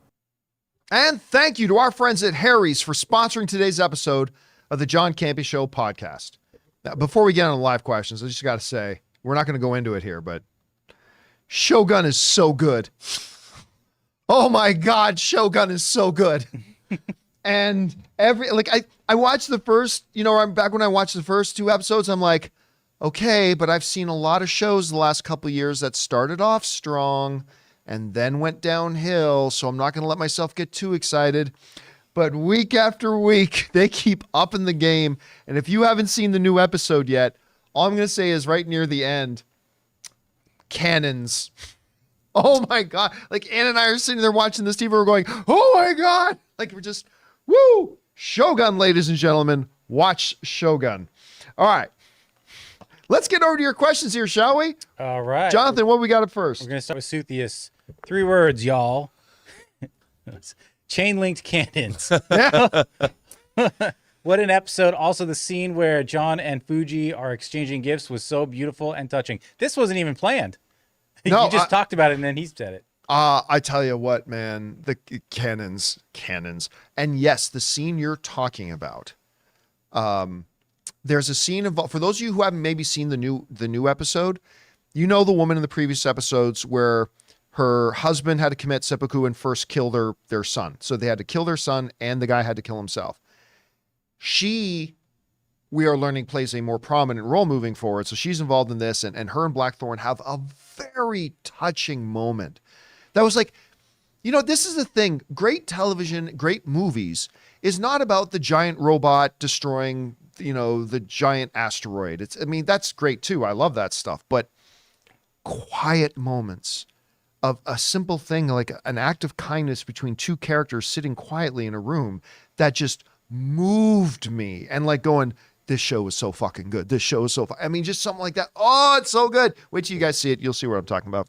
And thank you to our friends at Harry's for sponsoring today's episode of the John Campea Show podcast. Now, before we get on the live questions, I just got to say, we're not going to go into it here, but Shogun is so good. Oh my God, Shogun is so good. And I watched the first, back when I watched the first 2 episodes, I'm like, okay, but I've seen a lot of shows the last couple of years that started off strong and then went downhill, so I'm not going to let myself get too excited. But week after week, they keep upping the game. And if you haven't seen the new episode yet, all I'm going to say is right near the end, cannons. Oh my God. Like Ann and I are sitting there watching this TV, we're going, oh my God. Like we're just, woo. Shogun, ladies and gentlemen. Watch Shogun. All right. Let's get over to your questions here, shall we? All right. Jonathan, what we got up first? We're going to start with Suthius. 3 words, y'all. Chain-linked cannons. What an episode. Also, the scene where John and Fuji are exchanging gifts was so beautiful and touching. This wasn't even planned. No, you just talked about it, and then he said it. I tell you what, man, the cannons. And yes, the scene you're talking about. There's a scene involved. For those of you who haven't maybe seen the new episode, the woman in the previous episodes where her husband had to commit seppuku and first kill their son. So they had to kill their son and the guy had to kill himself. We are learning, plays a more prominent role moving forward. So she's involved in this, and her and Blackthorn have a very touching moment. That was like, this is the thing. Great television, great movies is not about the giant robot destroying, the giant asteroid. That's great too. I love that stuff. But quiet moments of a simple thing like an act of kindness between 2 characters sitting quietly in a room that just moved me, and like going, this show is so fucking good. This show is so just something like that. Oh, it's so good. Wait till you guys see it. You'll see what I'm talking about.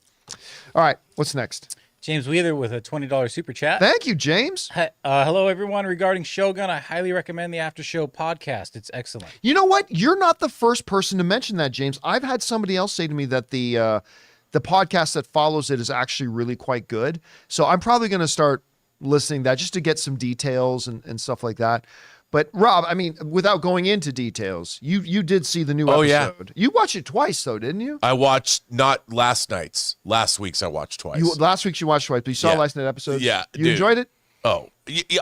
All right. What's next? James Wheeler with a $20 super chat. Thank you, James. Hello, everyone. Regarding Shogun, I highly recommend the After Show podcast. It's excellent. You know what? You're not the first person to mention that, James. I've had somebody else say to me that the podcast that follows it is actually really quite good. So I'm probably going to start listening to that just to get some details and stuff like that. But Rob, without going into details, you did see the new episode. Yeah. You watched it twice though, didn't you? I watched not last week's I watched twice. Last week's you watched twice, but you saw last night's episode. Yeah. You enjoyed it? Oh,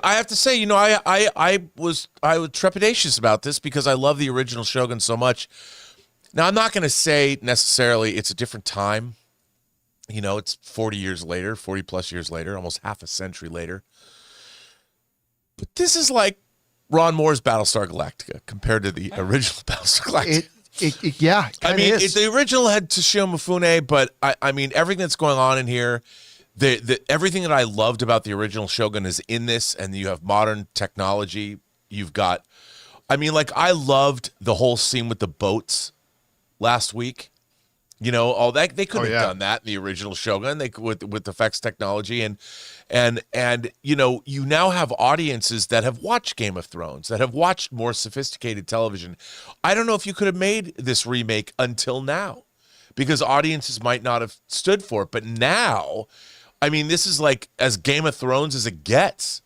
I have to say, I was trepidatious about this because I love the original Shogun so much. Now, I'm not going to say necessarily it's a different time. It's 40 plus years later, almost half a century later. But this is like Ron Moore's Battlestar Galactica compared to the original Battlestar Galactica. The original had Toshio Mifune, but everything that's going on in here, everything that I loved about the original Shogun is in this, and you have modern technology. You've got, I loved the whole scene with the boats last week. All that they could have done that in the original Shogun. They with effects technology and you now have audiences that have watched Game of Thrones, that have watched more sophisticated television. I don't know if you could have made this remake until now, because audiences might not have stood for it. But now, this is like as Game of Thrones as it gets.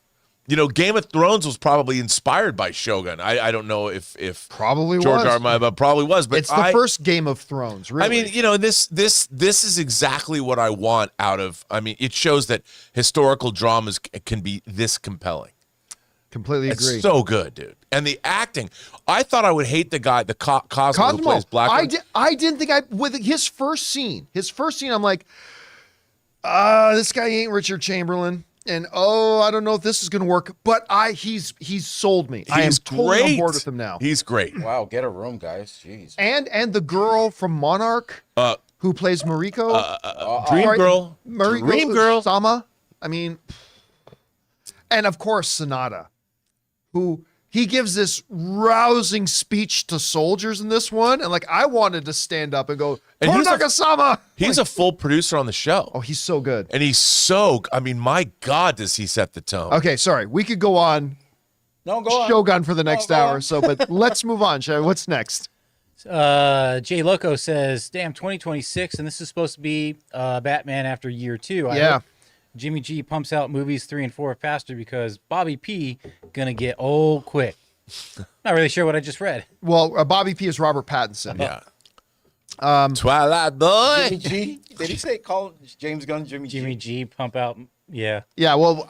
Game of Thrones was probably inspired by Shogun. I don't know if probably George was. R. R. Martin probably was, but it's the first Game of Thrones. Really, this is exactly what I want out of. It shows that historical dramas can be this compelling. Completely agree. It's so good, dude. And the acting, I thought I would hate the guy, the Cosmo who plays Black. I didn't think with his first scene, I'm like, this guy ain't Richard Chamberlain. And I don't know if this is going to work, but he's sold me. I am totally on board with him now. He's great. Wow, get a room, guys. Jeez. And the girl from Monarch who plays Mariko, Dream Girl, Sama. And of course Sonata, who he gives this rousing speech to soldiers in this one, and I wanted to stand up and go, Toranaga-sama! He's a full producer on the show. Oh, he's so good. And he's so, my God, does he set the tone. Okay, sorry. We could go on No, go on. Shogun for the next hour or so, but let's move on, shall we? What's next? Jay Loco says, "Damn, 2026, and this is supposed to be Batman after year 2." I hope Jimmy G pumps out movies 3 and 4 faster because Bobby P gonna get old quick. Not really sure what I just read. Well, Bobby P is Robert Pattinson. Yeah. Twilight boy. Jimmy G. Did he say call James Gunn Jimmy G? Jimmy G pump out. Yeah. Yeah. Well,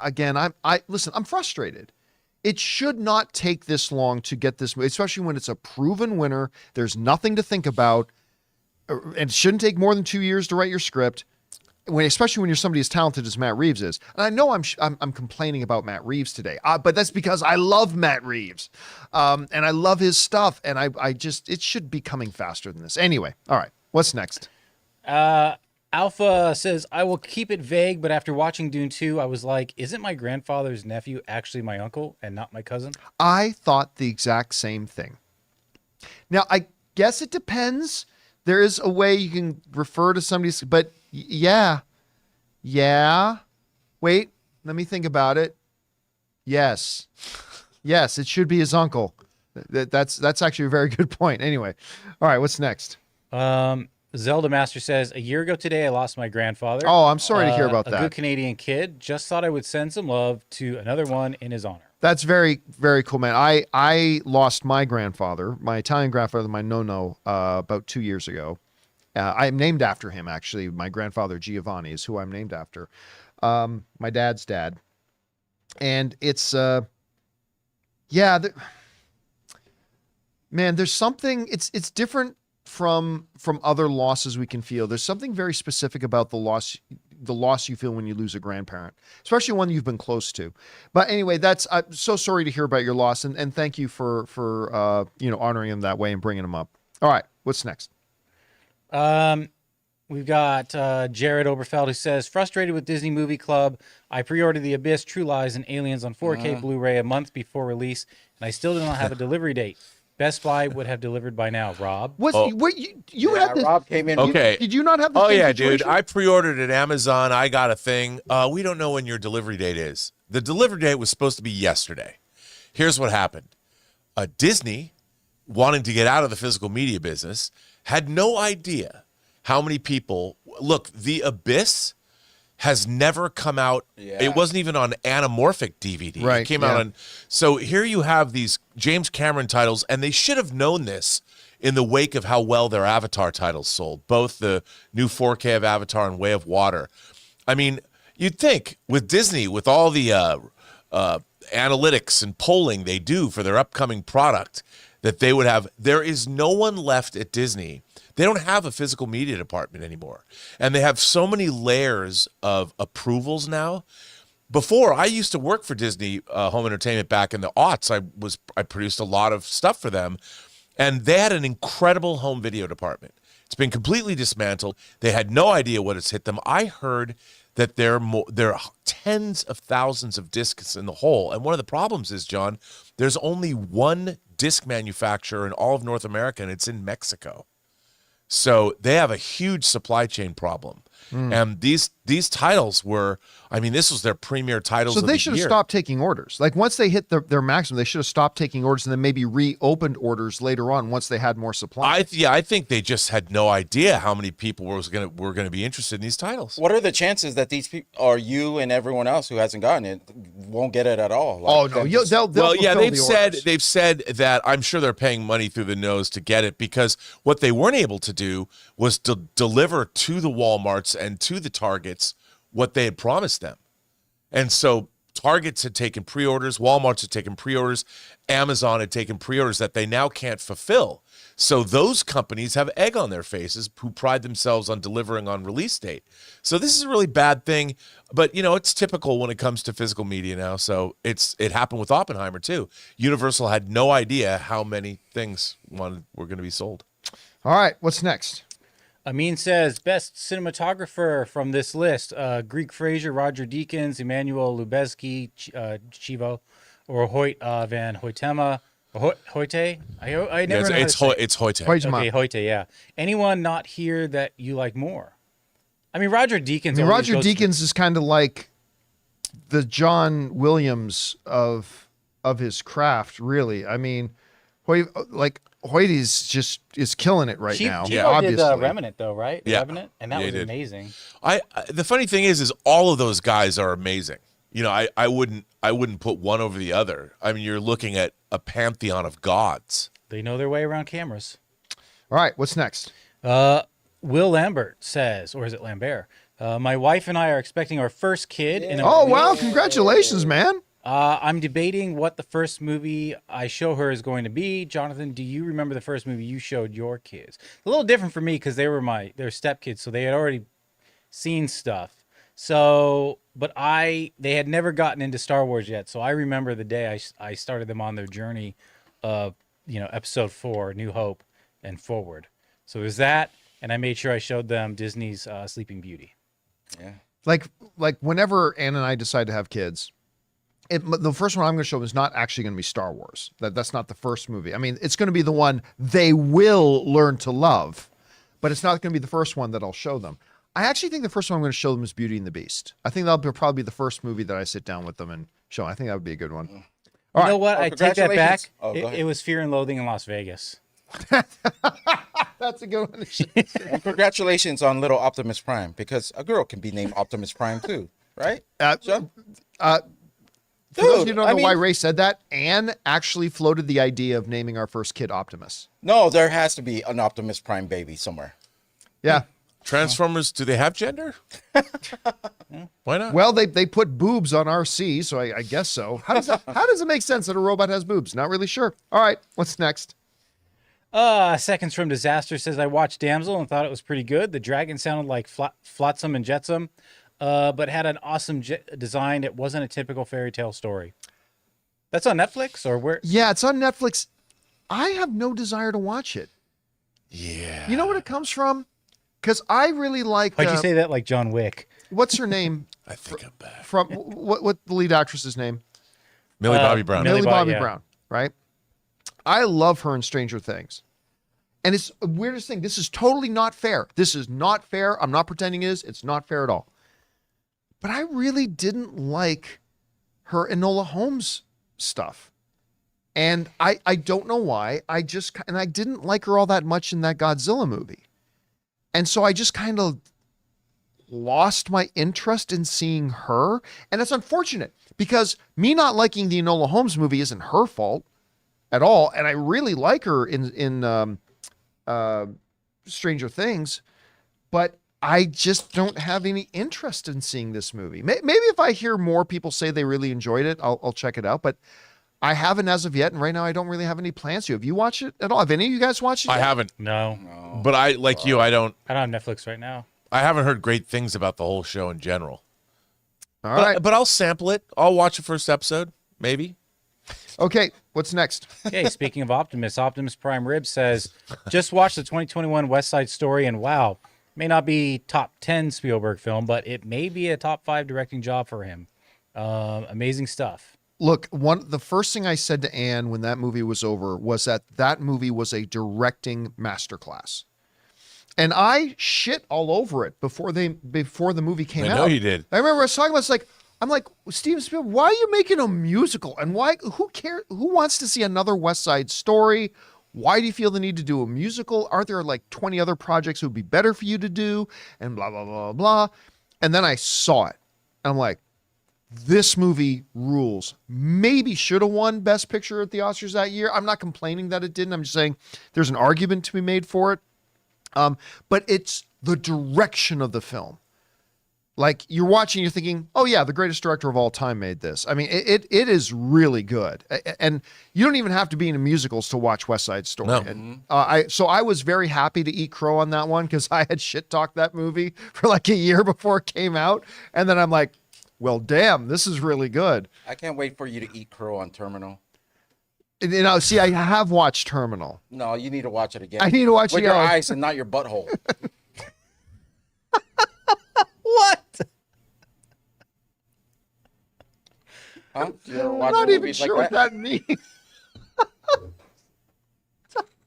again, listen, I'm frustrated. It should not take this long to get this, especially when it's a proven winner. There's nothing to think about. And it shouldn't take more than 2 years to write your script. Especially when you're somebody as talented as Matt Reeves is. And I know I'm complaining about Matt Reeves today, but that's because I love Matt Reeves, and I love his stuff. And it should be coming faster than this. Anyway, all right, what's next? Alpha says, "I will keep it vague, but after watching Dune 2, I was like, isn't my grandfather's nephew actually my uncle and not my cousin?" I thought the exact same thing. Now, I guess it depends. There is a way you can refer to somebody's, but yeah. Wait, let me think about it. Yes, it should be his uncle. That's actually a very good point. Anyway, all right, what's next? Zelda Master says, "A year ago today, I lost my grandfather. Oh, I'm sorry to hear about a that. good Canadian kid. Just thought I would send some love to another one in his honor." That's very, very cool, man. I lost my grandfather, my Italian grandfather, my nonno, about 2 years ago. I'm named after him, actually. My grandfather, Giovanni, is who I'm named after. My dad's dad. And it's, man, there's something, it's different from other losses we can feel. There's something very specific about the loss you feel when you lose a grandparent, especially one you've been close to. But anyway, I'm so sorry to hear about your loss, and thank you for honoring him that way and bringing him up. All right, what's next? We've got Jared Oberfeld who says, "Frustrated with Disney Movie Club. I pre-ordered The Abyss, True Lies, and Aliens on 4K Blu-ray a month before release, and I still do not have a delivery date. Best Buy would have delivered by now." Rob? You had this? Rob came in. Okay. Did you not have the Oh same yeah, situation? dude. I pre-ordered at Amazon. I got a thing. We don't know when your delivery date is. The delivery date was supposed to be yesterday. Here's what happened. Disney, wanting to get out of the physical media business, had no idea how many people. Look, The Abyss has never come out. Yeah. It wasn't even on anamorphic DVD. Right, It came out on. So here you have these James Cameron titles, and they should have known this in the wake of how well their Avatar titles sold, both the new 4K of Avatar and Way of Water. I mean, you'd think with Disney, with all the analytics and polling they do for their upcoming product, that they would have. There is no one left at Disney. They don't have a physical media department anymore. And they have so many layers of approvals now. Before, I used to work for Disney Home Entertainment back in the aughts. I produced a lot of stuff for them. And they had an incredible home video department. It's been completely dismantled. They had no idea what has hit them. I heard that there are tens of thousands of discs in the hole. And one of the problems is, John, there's only one disc manufacturer in all of North America, and it's in Mexico. So they have a huge supply chain problem. And these titles were, I mean, this was their premier titles. So of they the should have year. stopped taking orders. Like once they hit their maximum, they should have stopped taking orders and then maybe reopened orders later on once they had more supply. I think they just had no idea how many people were going to be interested in these titles. What are the chances that these people, or you and everyone else who hasn't gotten it, won't get it at all? Oh no, they'll Well, yeah, fulfill the orders. they've said that I'm sure they're paying money through the nose to get it, because what they weren't able to do was to deliver to the Walmarts and to the Targets what they had promised them. And so Targets had taken pre-orders, Walmarts had taken pre-orders, Amazon had taken pre-orders that they now can't fulfill. So those companies have egg on their faces who pride themselves on delivering on release date. So this is a really bad thing, but it's typical when it comes to physical media now. So it happened with Oppenheimer too. Universal had no idea how many things were going to be sold. All right, what's next? Amin says, "Best cinematographer from this list: Greek Fraser, Roger Deakins, Emmanuel Lubezki, Chivo, or Hoyt van Hoytema. Hoyte? I never know. It's Hoyte. Okay, Hoyte, yeah. Anyone not here that you like more? I mean, Roger Deakins. always Roger goes- Deakins is kind of like the John Williams of his craft, really. I mean, Hoyt's just is killing it right now. Chico Obviously. did Remnant though, right? Yeah. Revenant, and that Yeah, he was did. amazing. The funny thing is all of those guys are amazing. You know, I wouldn't put one over the other. I mean, you're looking at a pantheon of gods. They know their way around cameras. All right, what's next? Will Lambert says, or is it Lambert? My wife and I are expecting our first kid. In a Oh, week. wow. Congratulations, man. I'm debating what the first movie I show her is going to be. Jonathan, do you remember the first movie you showed your kids? A little different for me because they were their stepkids, so they had already seen stuff. So, but they had never gotten into Star Wars yet. So I remember the day I started them on their journey of, episode 4, New Hope and forward. So there's that. And I made sure I showed them Disney's Sleeping Beauty. Yeah. Like whenever Ann and I decide to have kids, the first one I'm going to show them is not actually going to be Star Wars. That's not the first movie. I mean, it's going to be the one they will learn to love, but it's not going to be the first one that I'll show them. I actually think the first one I'm going to show them is Beauty and the Beast. I think that'll probably be the first movie that I sit down with them and show. I think that would be a good one. You know what? I take that back. congratulations. Oh, go ahead. It was Fear and Loathing in Las Vegas. That's a good one. And congratulations on little Optimus Prime, because a girl can be named Optimus Prime too, right? John? For those of you who Dude, don't I know why mean- Ray said that, Anne actually floated the idea of naming our first kid Optimus. No, there has to be an Optimus Prime baby somewhere. Yeah. Transformers, do they have gender? Why not? Well, they put boobs on RC, so I guess so. How does it make sense that a robot has boobs? Not really sure. All right, what's next? Seconds from Disaster says, I watched Damsel and thought it was pretty good. The dragon sounded like Flotsam and Jetsam, but had an awesome design. It wasn't a typical fairy tale story. That's on Netflix or where? Yeah, it's on Netflix. I have no desire to watch it. Yeah. You know what it comes from? Because I really like. Why'd you say that like John Wick? What's her name? I think I'm back. From what the lead actress's name? Millie Bobby Brown. Millie Millie Bobby yeah. Brown, right? I love her in Stranger Things. And it's the weirdest thing. This is totally not fair. This is not fair. I'm not pretending it is. It's not fair at all. But I really didn't like her Enola Holmes stuff. And I don't know why. I didn't like her all that much in that Godzilla movie. And so I just kind of lost my interest in seeing her. And it's unfortunate because me not liking the Enola Holmes movie isn't her fault at all. And I really like her in Stranger Things, but I just don't have any interest in seeing this movie. Maybe if I hear more people say they really enjoyed it, I'll check it out. But I haven't as of yet, and right now I don't really have any plans to. Have you watched it at all? Have any of you guys watched it I yet? haven't, No. but I like you. I don't. I don't have Netflix right now. I haven't heard great things about the whole show in general. All right. But I'll sample it. I'll watch the first episode, maybe. Okay, what's next? Okay, speaking of Optimus Prime Rib says, just watched the 2021 West Side Story, and wow, may not be top 10 Spielberg film, but it may be a top 5 directing job for him. Amazing stuff. Look, the first thing I said to Anne when that movie was over was that movie was a directing masterclass. And I shit all over it before the movie came out. I know you did. I remember I was talking about I'm like, Steven Spielberg, why are you making a musical? And who cares? Who wants to see another West Side Story? Why do you feel the need to do a musical? Aren't there like 20 other projects that would be better for you to do? And blah, blah, blah, blah. And then I saw it. And I'm like, this movie rules. Maybe should have won Best Picture at the Oscars that year. I'm not complaining that it didn't. I'm just saying there's an argument to be made for it. But it's the direction of the film. Like you're watching, you're thinking, oh yeah, the greatest director of all time made this. I mean, it is really good. And you don't even have to be into musicals to watch West Side Story. No. And, I was very happy to eat crow on that one because I had shit talked that movie for like a year before it came out. And then I'm like, well, damn, this is really good. I can't wait for you to eat crow on Terminal. And, see, I have watched Terminal. No, you need to watch it again. I need to watch with it your again. eyes and not your butthole. What? Huh? You ever I'm watch not even movies sure like what that means.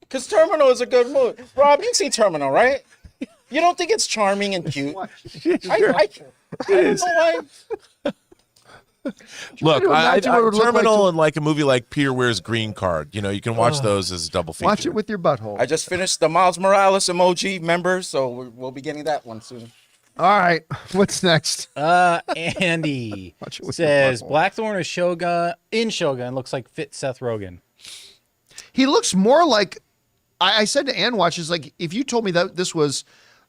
Because Terminal is a good movie. Rob, you've seen Terminal, right? You don't think it's charming and cute? I don't know why. Look, to imagine what it would look Terminal like and like a movie like Peter Wears Green Card. You know, you can watch those as a double feature. Watch it with your butthole. I just finished the Miles Morales emoji members, so we'll be getting that one soon. All right, what's next? Andy Watch it with says your butthole. Blackthorn is Shogun looks like fit Seth Rogen. He looks more like. I said to Ann Watch is like if you told me that this was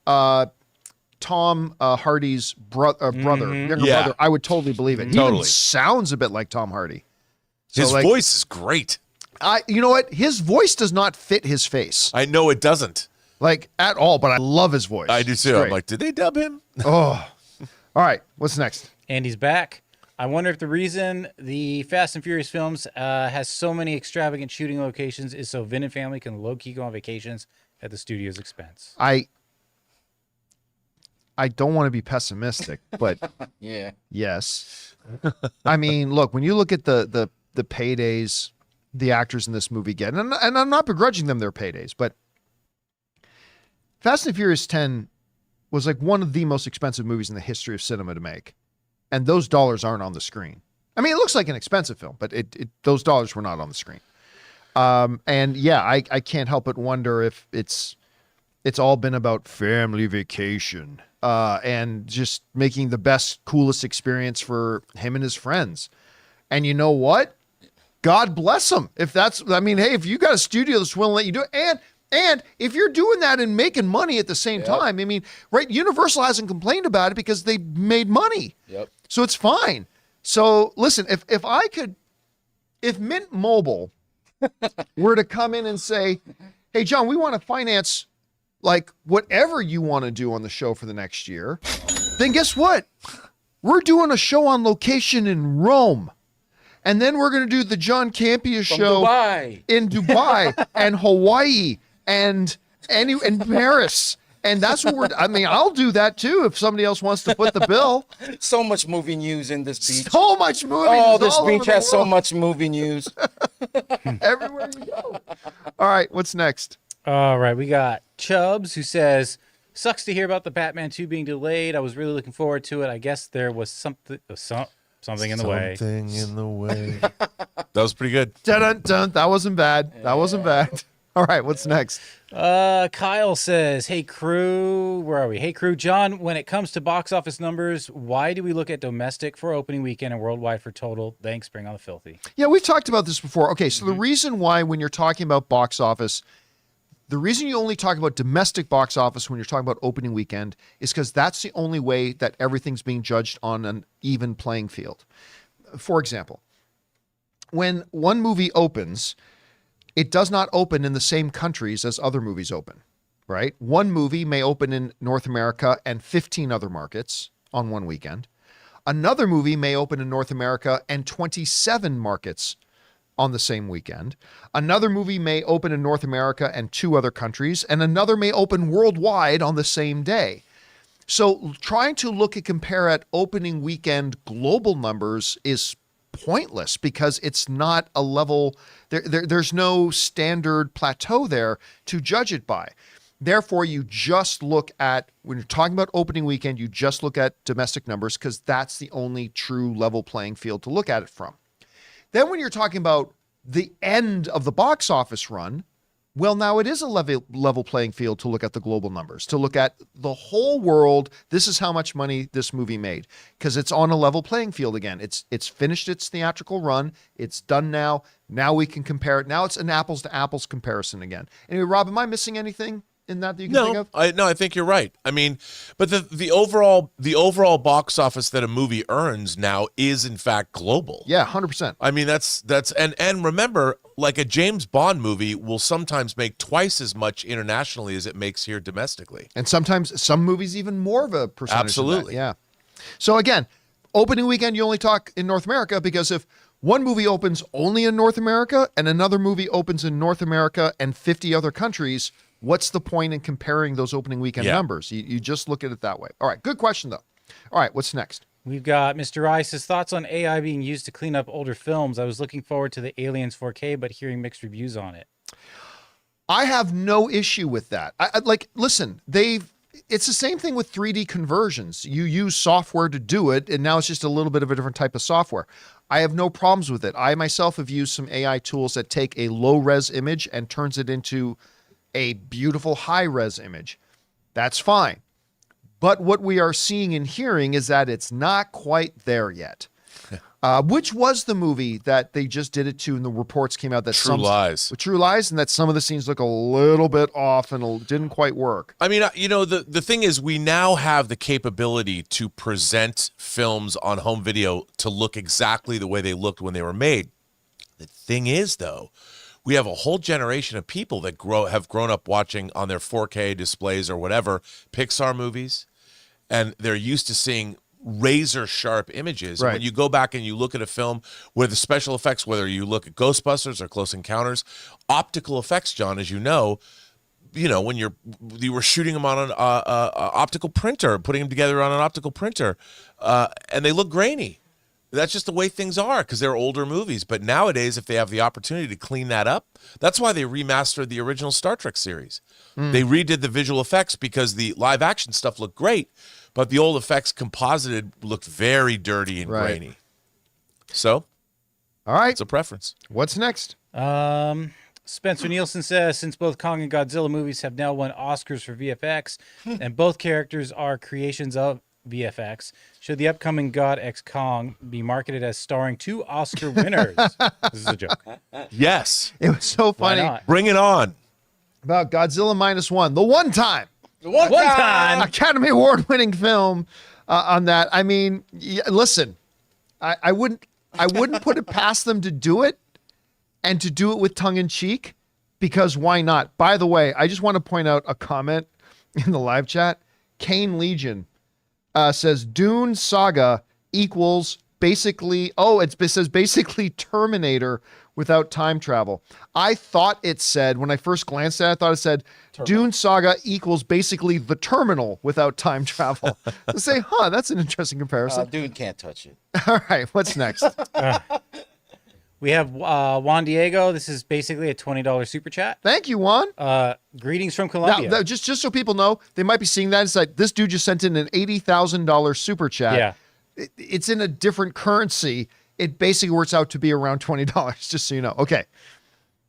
Tom Hardy's brother, younger Yeah. brother, I would totally believe it. He Totally. even sounds a bit like Tom Hardy. So, His like, voice is great. you know what? His voice does not fit his face, I know it doesn't. like at all. But I love his voice. I do It's too. I'm great. like, did they dub him? oh. All right, what's next? Andy's back. I wonder if the reason the Fast and Furious films has so many extravagant shooting locations is so Vin and family can low-key go on vacations at the studio's expense. I don't want to be pessimistic, but Yeah. yes. I mean, look, when you look at the paydays the actors in this movie get, and I'm not begrudging them their paydays, but Fast and Furious 10 was like one of the most expensive movies in the history of cinema to make. And those dollars aren't on the screen. I mean, it looks like an expensive film, but those dollars were not on the screen. And yeah, I can't help but wonder if it's all been about family vacation and just making the best, coolest experience for him and his friends. And you know what? God bless him. If that's, I mean, hey, if you got a studio that's willing to let you do it, and if you're doing that and making money at the same time, I mean, right? Universal hasn't complained about it because they made money. Yep. So it's fine. So listen, if Mint Mobile were to come in and say, hey, John, we want to finance like whatever you want to do on the show for the next year, then guess what? We're doing a show on location in Rome. And then we're going to do the John Campea Show Dubai. in Dubai and Hawaii and Paris. And that's what I mean, I'll do that too if somebody else wants to put the bill. So much movie news in this beach. So much movie. Oh, news this all over beach the has so world. much movie news. Everywhere you go. All right, what's next? All right, we got Chubbs who says, sucks to hear about the Batman 2 being delayed. I was really looking forward to it. I guess there was something in the way. Something in the way. That was pretty good. Dun, dun, dun. That wasn't bad. That wasn't bad. All right, what's next? Kyle says, hey crew, where are we? Hey crew, John, when it comes to box office numbers, why do we look at domestic for opening weekend and worldwide for total? Thanks, bring on the filthy. Yeah, we've talked about this before. Okay, so the reason why when you're talking about box office, the reason you only talk about domestic box office when you're talking about opening weekend is because that's the only way that everything's being judged on an even playing field. For example, when one movie opens, it does not open in the same countries as other movies open, right? One movie may open in North America and 15 other markets on one weekend. Another movie may open in North America and 27 markets on the same weekend. Another movie may open in North America and 2 other countries, and another may open worldwide on the same day. So trying to compare at opening weekend global numbers is pointless because it's not a level, there's no standard plateau there to judge it by. Therefore, you just look at, when you're talking about opening weekend, you just look at domestic numbers because that's the only true level playing field to look at it from. Then when you're talking about the end of the box office run, well, now it is a level playing field to look at the global numbers, to look at the whole world. This is how much money this movie made because it's on a level playing field again. It's finished its theatrical run. It's done now. Now we can compare it. Now it's an apples to apples comparison again. Anyway, Rob, am I missing anything in that you can think of? I think you're right. I mean, but the overall box office that a movie earns now is in fact global. Yeah, 100%. I mean, that's and remember, like a James Bond movie will sometimes make twice as much internationally as it makes here domestically. And sometimes some movies even more of a percentage. Absolutely. Of that. Yeah. So again, opening weekend, you only talk in North America because if one movie opens only in North America and another movie opens in North America and 50 other countries, what's the point in comparing those opening weekend numbers? You just look at it that way. All right. Good question, though. All right. What's next? We've got Mr. Rice's thoughts on AI being used to clean up older films. I was looking forward to the Aliens 4K, but hearing mixed reviews on it. I have no issue with that. Listen, they've it's the same thing with 3D conversions. You use software to do it, and now it's just a little bit of a different type of software. I have no problems with it. I myself have used some AI tools that take a low-res image and turns it into a beautiful high-res image. That's fine. But what we are seeing and hearing is that it's not quite there yet. Which was the movie that they just did it to, and the reports came out that True Lies. True Lies, and that some of the scenes look a little bit off and didn't quite work. I mean, the thing is, we now have the capability to present films on home video to look exactly the way they looked when they were made. The thing is, though, we have a whole generation of people that have grown up watching on their 4K displays or whatever Pixar movies, and they're used to seeing razor sharp images. Right. When you go back and you look at a film where the special effects, whether you look at Ghostbusters or Close Encounters, optical effects, John, as you know, when you were shooting them on an optical printer, putting them together on an optical printer, and they look grainy. That's just the way things are because they're older movies. But nowadays, if they have the opportunity to clean that up, that's why they remastered the original Star Trek series. They redid the visual effects because the live action stuff looked great, but the old effects composited looked very dirty and grainy. So, all right, it's a preference. What's next? Spencer Nielsen says, since both Kong and Godzilla movies have now won Oscars for VFX, and both characters are creations of VFX, should the upcoming God X Kong be marketed as starring 2 Oscar winners? This is a joke. Yes. It was so Why funny. not? Bring it on. About Godzilla -1, the one time One time. Academy Award winning film on that. I mean, listen, I wouldn't put it past them to do it and to do it with tongue in cheek, because why not? By the way, I just want to point out a comment in the live chat. Kane Legion says Dune Saga equals basically, it says basically Terminator without time travel. I thought it said, when I first glanced at it, I thought it said Dune Saga equals basically The Terminal without time travel. I say, that's an interesting comparison. Dude can't touch it. All right, what's next? We have Juan Diego. This is basically a $20 super chat. Thank you, Juan. Greetings from Colombia. Now, just so people know, they might be seeing that. It's like, this dude just sent in an $80,000 super chat. Yeah. It's in a different currency. It basically works out to be around $20, just so you know. Okay.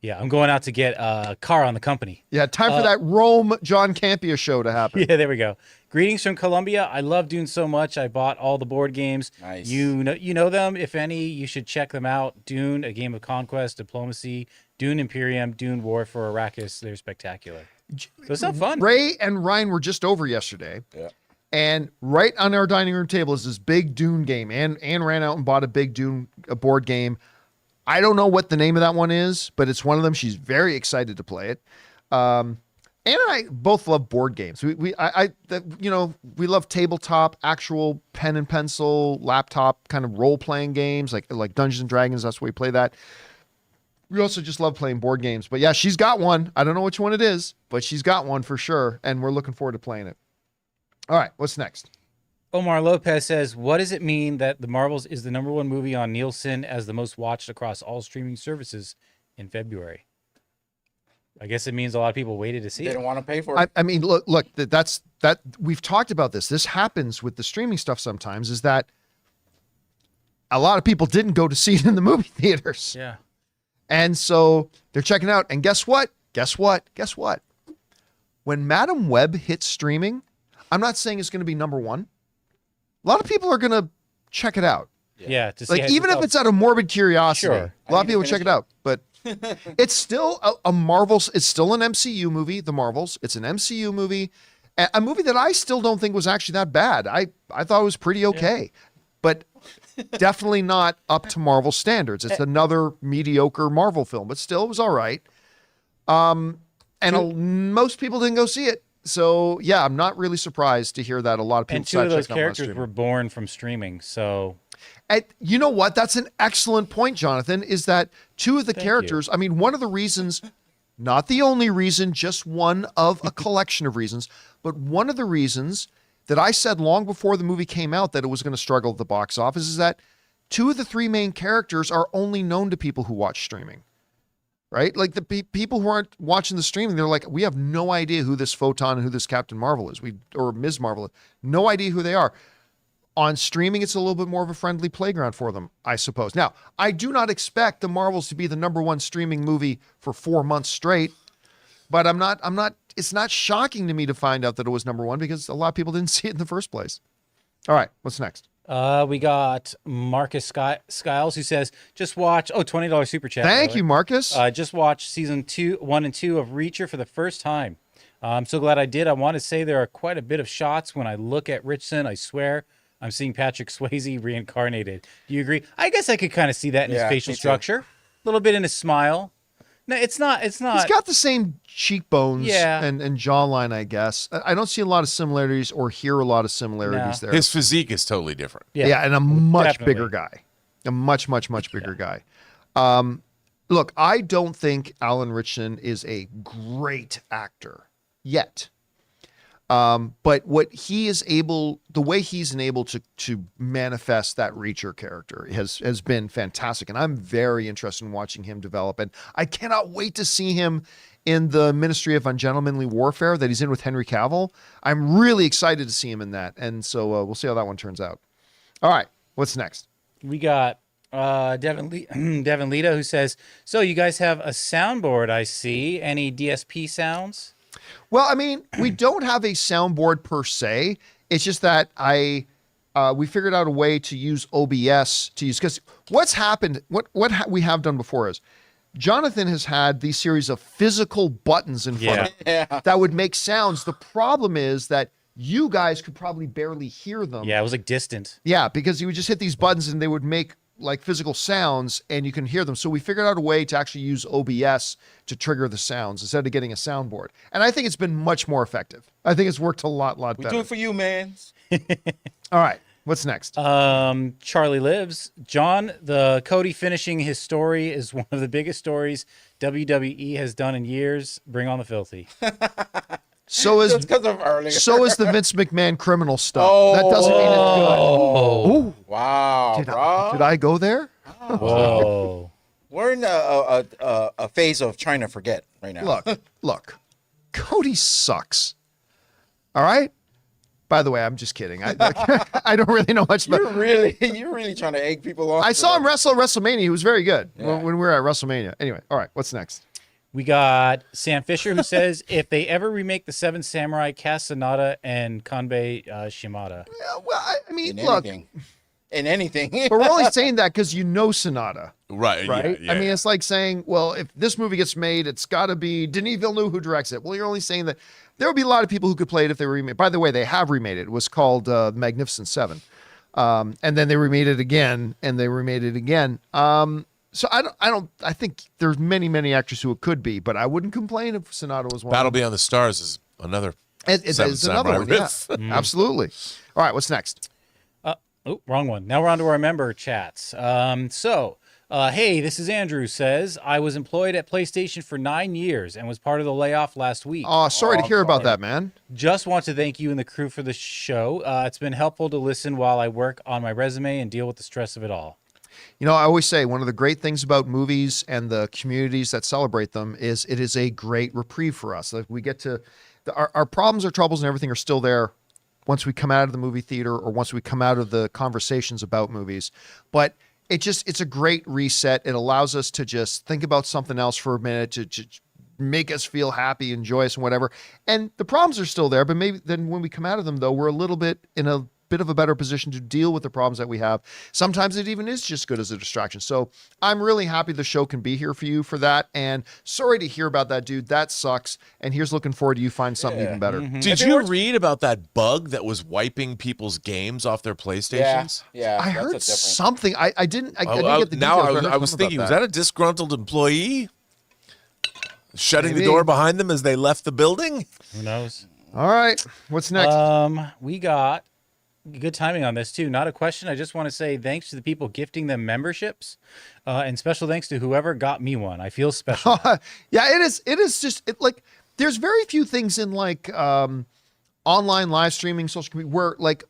Yeah, I'm going out to get a car on the company. Yeah, time for that Rome John Campea show to happen. Yeah, there we go. Greetings from Colombia. I love Dune so much. I bought all the board games. Nice. You know them. If any, you should check them out. Dune, A Game of Conquest, Diplomacy, Dune Imperium, Dune War for Arrakis. They're spectacular. Those sound fun. Ray and Ryan were just over yesterday. Yeah. And right on our dining room table is this big Dune game. Anne ran out and bought a big Dune board game. I don't know what the name of that one is, but it's one of them. She's very excited to play it. Anne and I both love board games. We love tabletop, actual pen and pencil, laptop kind of role playing games like Dungeons and Dragons. That's where we play that. We also just love playing board games. But yeah, she's got one. I don't know which one it is, but she's got one for sure, and we're looking forward to playing it. All right, what's next? Omar Lopez says, what does it mean that The Marvels is the #1 movie on Nielsen as the most watched across all streaming services in February? I guess it means a lot of people waited to see They it. don't want to pay for it. I mean, look, that we've talked about this. This happens with the streaming stuff sometimes, is that a lot of people didn't go to see it in the movie theaters. Yeah. And so they're checking out. And guess what? When Madam Web hits streaming, I'm not saying it's going to be #1. A lot of people are going to check it out. Yeah. To see Like, even if it's out of morbid curiosity, Sure. a lot of people check it out. But it's still a Marvels. It's still an MCU movie, The Marvels. It's an MCU movie, a movie that I still don't think was actually that bad. I thought it was pretty okay, but definitely not up to Marvel standards. It's another mediocre Marvel film, but still, it was all right. Most people didn't go see it. So yeah, I'm not really surprised to hear that a lot of people. And 2 of those checking out characters were born from streaming. So And you know what? That's an excellent point, Jonathan, is that 2 of the characters, I mean, one of the reasons, not the only reason, just one of a collection of reasons, but one of the reasons that I said long before the movie came out that it was going to struggle at the box office is that 2 of the 3 main characters are only known to people who watch streaming. right? Like the people who aren't watching the streaming, they're like, we have no idea who this Photon and who this Captain Marvel is, or Ms. Marvel is. No idea who they are. On streaming, it's a little bit more of a friendly playground for them, I suppose. Now, I do not expect the Marvels to be the #1 streaming movie for 4 months straight, but it's not shocking to me to find out that it was #1 because a lot of people didn't see it in the first place. All right, what's next? We got Marcus Skiles, who says, just watch, $20 super chat. Thank you, Marcus. Just watch season 1 and 2 of Reacher for the first time. I'm so glad I did. I want to say there are quite a bit of shots when I look at Richson. I swear I'm seeing Patrick Swayze reincarnated. Do you agree? I guess I could kind of see that in his facial structure. A little bit in his smile. No, it's not. He's got the same cheekbones and jawline, I guess. I don't see a lot of similarities or hear a lot of similarities there. His physique is totally different. Yeah, and a much bigger guy. A much bigger guy. Look, I don't think Alan Ritchson is a great actor yet. But what he is able, the way he's been able to manifest that Reacher character has been fantastic. And I'm very interested in watching him develop. And I cannot wait to see him in the Ministry of Ungentlemanly Warfare that he's in with Henry Cavill. I'm really excited to see him in that. And so we'll see how that one turns out. All right, what's next? We got Devin Lita, who says, so you guys have a soundboard, I see. Any DSP sounds? Well, I mean, we don't have a soundboard per se. It's just that we figured out a way to use OBS to use, because what's happened, what we have done before is Jonathan has had these series of physical buttons in front of him that would make sounds. The problem is that you guys could probably barely hear them. Yeah, it was like distant. Yeah, because you would just hit these buttons and they would make like physical sounds and you can hear them. So we figured out a way to actually use OBS to trigger the sounds instead of getting a soundboard. And I think it's been much more effective. I think it's worked a lot better. We do it for you, man. All right. What's next? Charlie Lives. John, the Cody finishing his story is one of the biggest stories WWE has done in years. Bring on the filthy. So is because of earlier. So is the Vince McMahon criminal stuff. That doesn't mean it's good. Oh, wow, did I go there? Whoa. We're in a phase of trying to forget right now. Look, Cody sucks. All right. By the way, I'm just kidding. I don't really know much about. You're really trying to egg people on. I saw him wrestle at WrestleMania. He was very good when we were at WrestleMania. Anyway, all right. What's next? We got Sam Fisher, who says, if they ever remake The Seven Samurai, cast Sonata and Kanbei Shimada. Yeah, well, I mean, in anything. But we're only saying that because you know Sonata. Right. Yeah, I mean, it's like saying, well, if this movie gets made, it's got to be Denis Villeneuve who directs it. Well, you're only saying that there would be a lot of people who could play it if they were remade. By the way, they have remade it. It was called The Magnificent Seven. And then they remade it again, and they remade it again. So I think there's many actors who it could be, but I wouldn't complain if Sonata was one. Battle Beyond the Stars is another. It's another one, riff. Yeah. Absolutely. All right, what's next? Wrong one. Now we're on to our member chats. Hey, this is Andrew says, I was employed at PlayStation for 9 years and was part of the layoff last week. Oh, sorry to hear about that, man. Just want to thank you and the crew for the show. It's been helpful to listen while I work on my resume and deal with the stress of it all. You know, I always say one of the great things about movies and the communities that celebrate them is it is a great reprieve for us. Like we get to, our problems, our troubles and everything are still there once we come out of the movie theater or once we come out of the conversations about movies. But it's a great reset. It allows us to just think about something else for a minute, to make us feel happy and joyous and whatever. And the problems are still there, but maybe then when we come out of them, though, we're a little bit in a bit of a better position to deal with the problems that we have. Sometimes it even is just good as a distraction. So I'm really happy the show can be here for you for that. And sorry to hear about that, dude. That sucks. And here's looking forward to you find something even better. Mm-hmm. Did you read about that bug that was wiping people's games off their PlayStations? Yeah. I heard something. I didn't get the details. Now I was thinking, was that a disgruntled employee shutting the door behind them as they left the building? Who knows? All right. What's next? We got good timing on this too. Not a question. I just want to say thanks to the people gifting them memberships, and special thanks to whoever got me one. I feel special. Yeah, it is just like there's very few things in like online live streaming, social media where like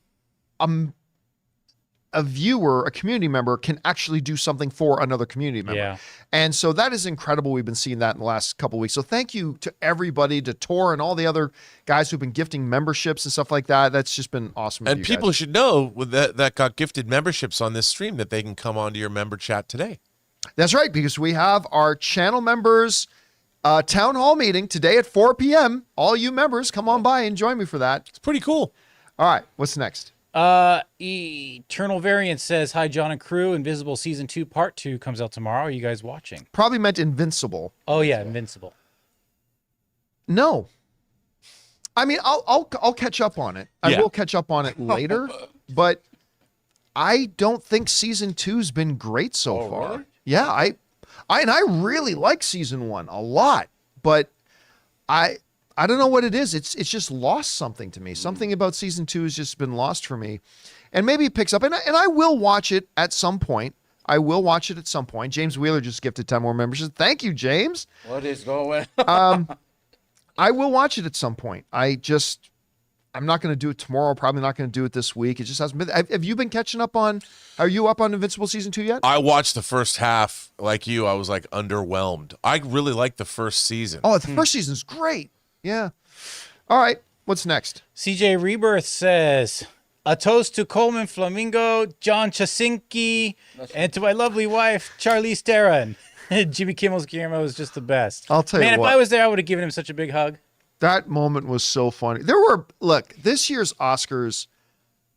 a viewer, a community member, can actually do something for another community member. Yeah. And so that is incredible. We've been seeing that in the last couple of weeks. So thank you to everybody, to Tor and all the other guys who've been gifting memberships and stuff like that. That's just been awesome. And people should know that got gifted memberships on this stream that they can come onto your member chat today. That's right, because we have our channel members town hall meeting today at 4 p.m. All you members, come on by and join me for that. It's pretty cool. All right, what's next? Eternal Variant says, hi, John and crew. Invisible Season 2 Part 2 comes out tomorrow. Are you guys watching? Probably meant Invincible. Oh, yeah, Invincible. No. I mean, I'll catch up on it. I Yeah. will catch up on it later, but I don't think Season 2's been great so far. Really? Yeah, I really like Season 1 a lot, but I don't know what it is. It's just lost something to me. Something about Season 2 has just been lost for me. And maybe it picks up. And I will watch it at some point. James Wheeler just gifted 10 more memberships. Thank you, James. What is going? I will watch it at some point. I'm not going to do it tomorrow. Probably not going to do it this week. It just hasn't been. Have you been catching up on? Are you up on Invincible Season 2 yet? I watched the first half like you. I was like underwhelmed. I really liked the first season. Oh, the first season's great. Yeah. All right. What's next? CJ Rebirth says, a toast to Coleman Flamingo, John Chasinki, and to my lovely wife, Charlize Theron. Jimmy Kimmel's cameo was just the best. I'll tell you Man, what. if I was there, I would have given him such a big hug. That moment was so funny. Look, this year's Oscars,